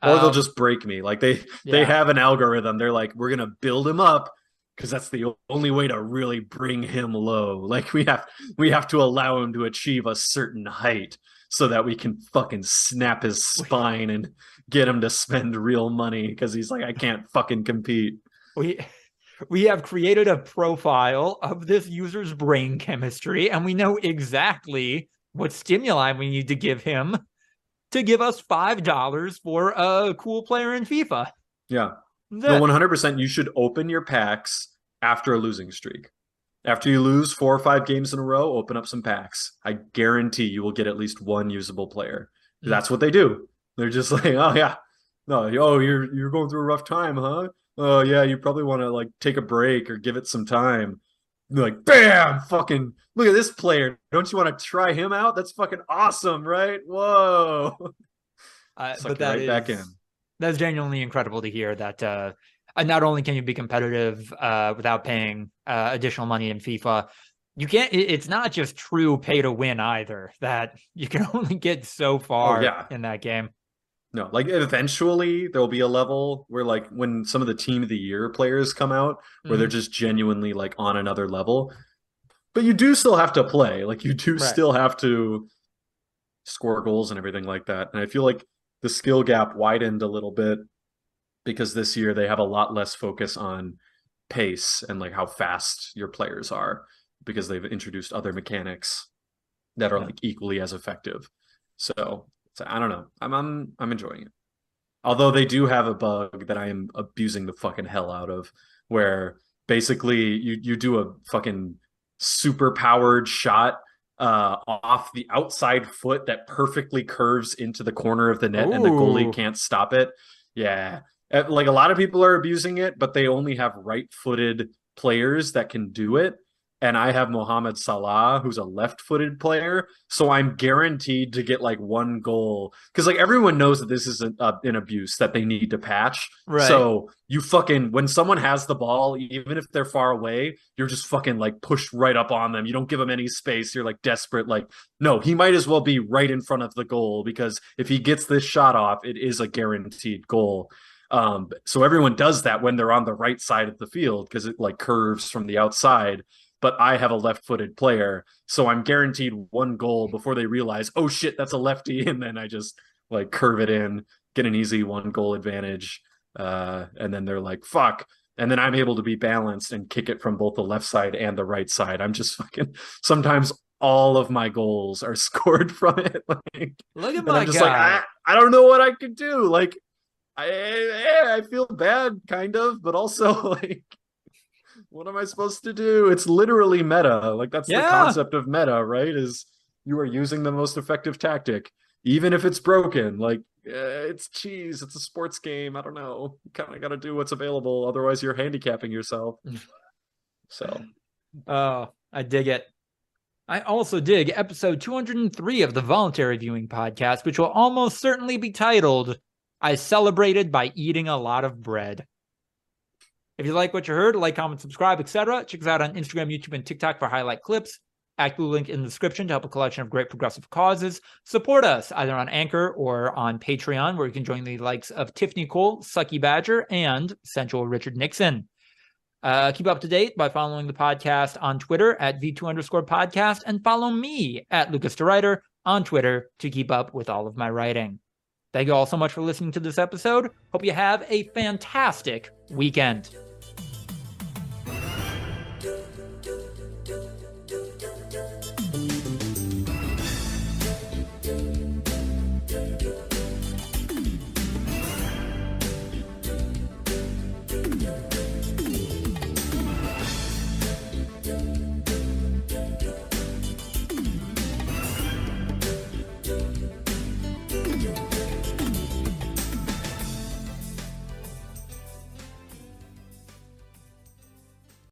Or they'll just break me. Like, they have an algorithm. They're like, we're going to build him up because that's the only way to really bring him low. Like, we have to allow him to achieve a certain height so that we can fucking snap his spine and get him to spend real money because he's like, I can't fucking compete. We have created a profile of this user's brain chemistry, and we know exactly what stimuli we need to give him to give us $5 for a cool player in FIFA. Yeah. No, 100%. You should open your packs after a losing streak. After you lose 4 or 5 games in a row, open up some packs. I guarantee you will get at least one usable player. That's what they do. They're just like, oh, yeah. No, you're going through a rough time, huh? Oh, yeah, you probably want to, like, take a break or give it some time. They're like, bam! Fucking, look at this player. Don't you want to try him out? That's fucking awesome, right? Whoa. But that back in. That's genuinely incredible to hear that not only can you be competitive without paying additional money in FIFA, you can't, it's not just true pay to win either, that you can only get so far in that game. No, like eventually there'll be a level where like when some of the team of the year players come out where they're just genuinely like on another level, but you do still have to play. Like you do still have to score goals and everything like that. And I feel like the skill gap widened a little bit because this year they have a lot less focus on pace and like how fast your players are because they've introduced other mechanics that are like equally as effective. So I don't know. I'm enjoying it. Although they do have a bug that I am abusing the fucking hell out of, where basically you do a fucking super powered shot off the outside foot that perfectly curves into the corner of the net and the goalie can't stop it. Yeah. Like a lot of people are abusing it, but they only have right-footed players that can do it. And I have Mohamed Salah, who's a left-footed player, so I'm guaranteed to get like one goal because like everyone knows that this is an abuse that they need to patch. Right. So you fucking when someone has the ball, even if they're far away, you're just fucking like pushed right up on them. You don't give them any space. You're like desperate. Like no, he might as well be right in front of the goal because if he gets this shot off, it is a guaranteed goal. So everyone does that when they're on the right side of the field because it like curves from the outside. But I have a left-footed player, so I'm guaranteed one goal before they realize, oh shit, that's a lefty, and then I just like curve it in. get an easy 1-goal advantage, and then they're like, fuck. And then I'm able to be balanced and kick it from both the left side and the right side. I'm just fucking, sometimes all of my goals are scored from it. Like, look at and my I'm just guy. like, I don't know what I could do. Like, I feel bad, kind of, but also like, what am I supposed to do? It's literally meta. Like, that's the concept of meta, right? Is you are using the most effective tactic, even if it's broken. Like, it's cheese. It's a sports game. I don't know. You kind of got to do what's available. Otherwise, you're handicapping yourself. So, I dig it. I also dig episode 203 of the Voluntary Viewing podcast, which will almost certainly be titled, I Celebrated by Eating a Lot of Bread. If you like what you heard, like, comment, subscribe, etc. Check us out on Instagram, YouTube, and TikTok for highlight clips. ActBlue link in the description to help a collection of great progressive causes. Support us either on Anchor or on Patreon, where you can join the likes of Tiffany Cole, Sucky Badger, and Central Richard Nixon. Keep up to date by following the podcast on Twitter at V2_podcast, and follow me at Lucas DeWriter on Twitter to keep up with all of my writing. Thank you all so much for listening to this episode. Hope you have a fantastic weekend.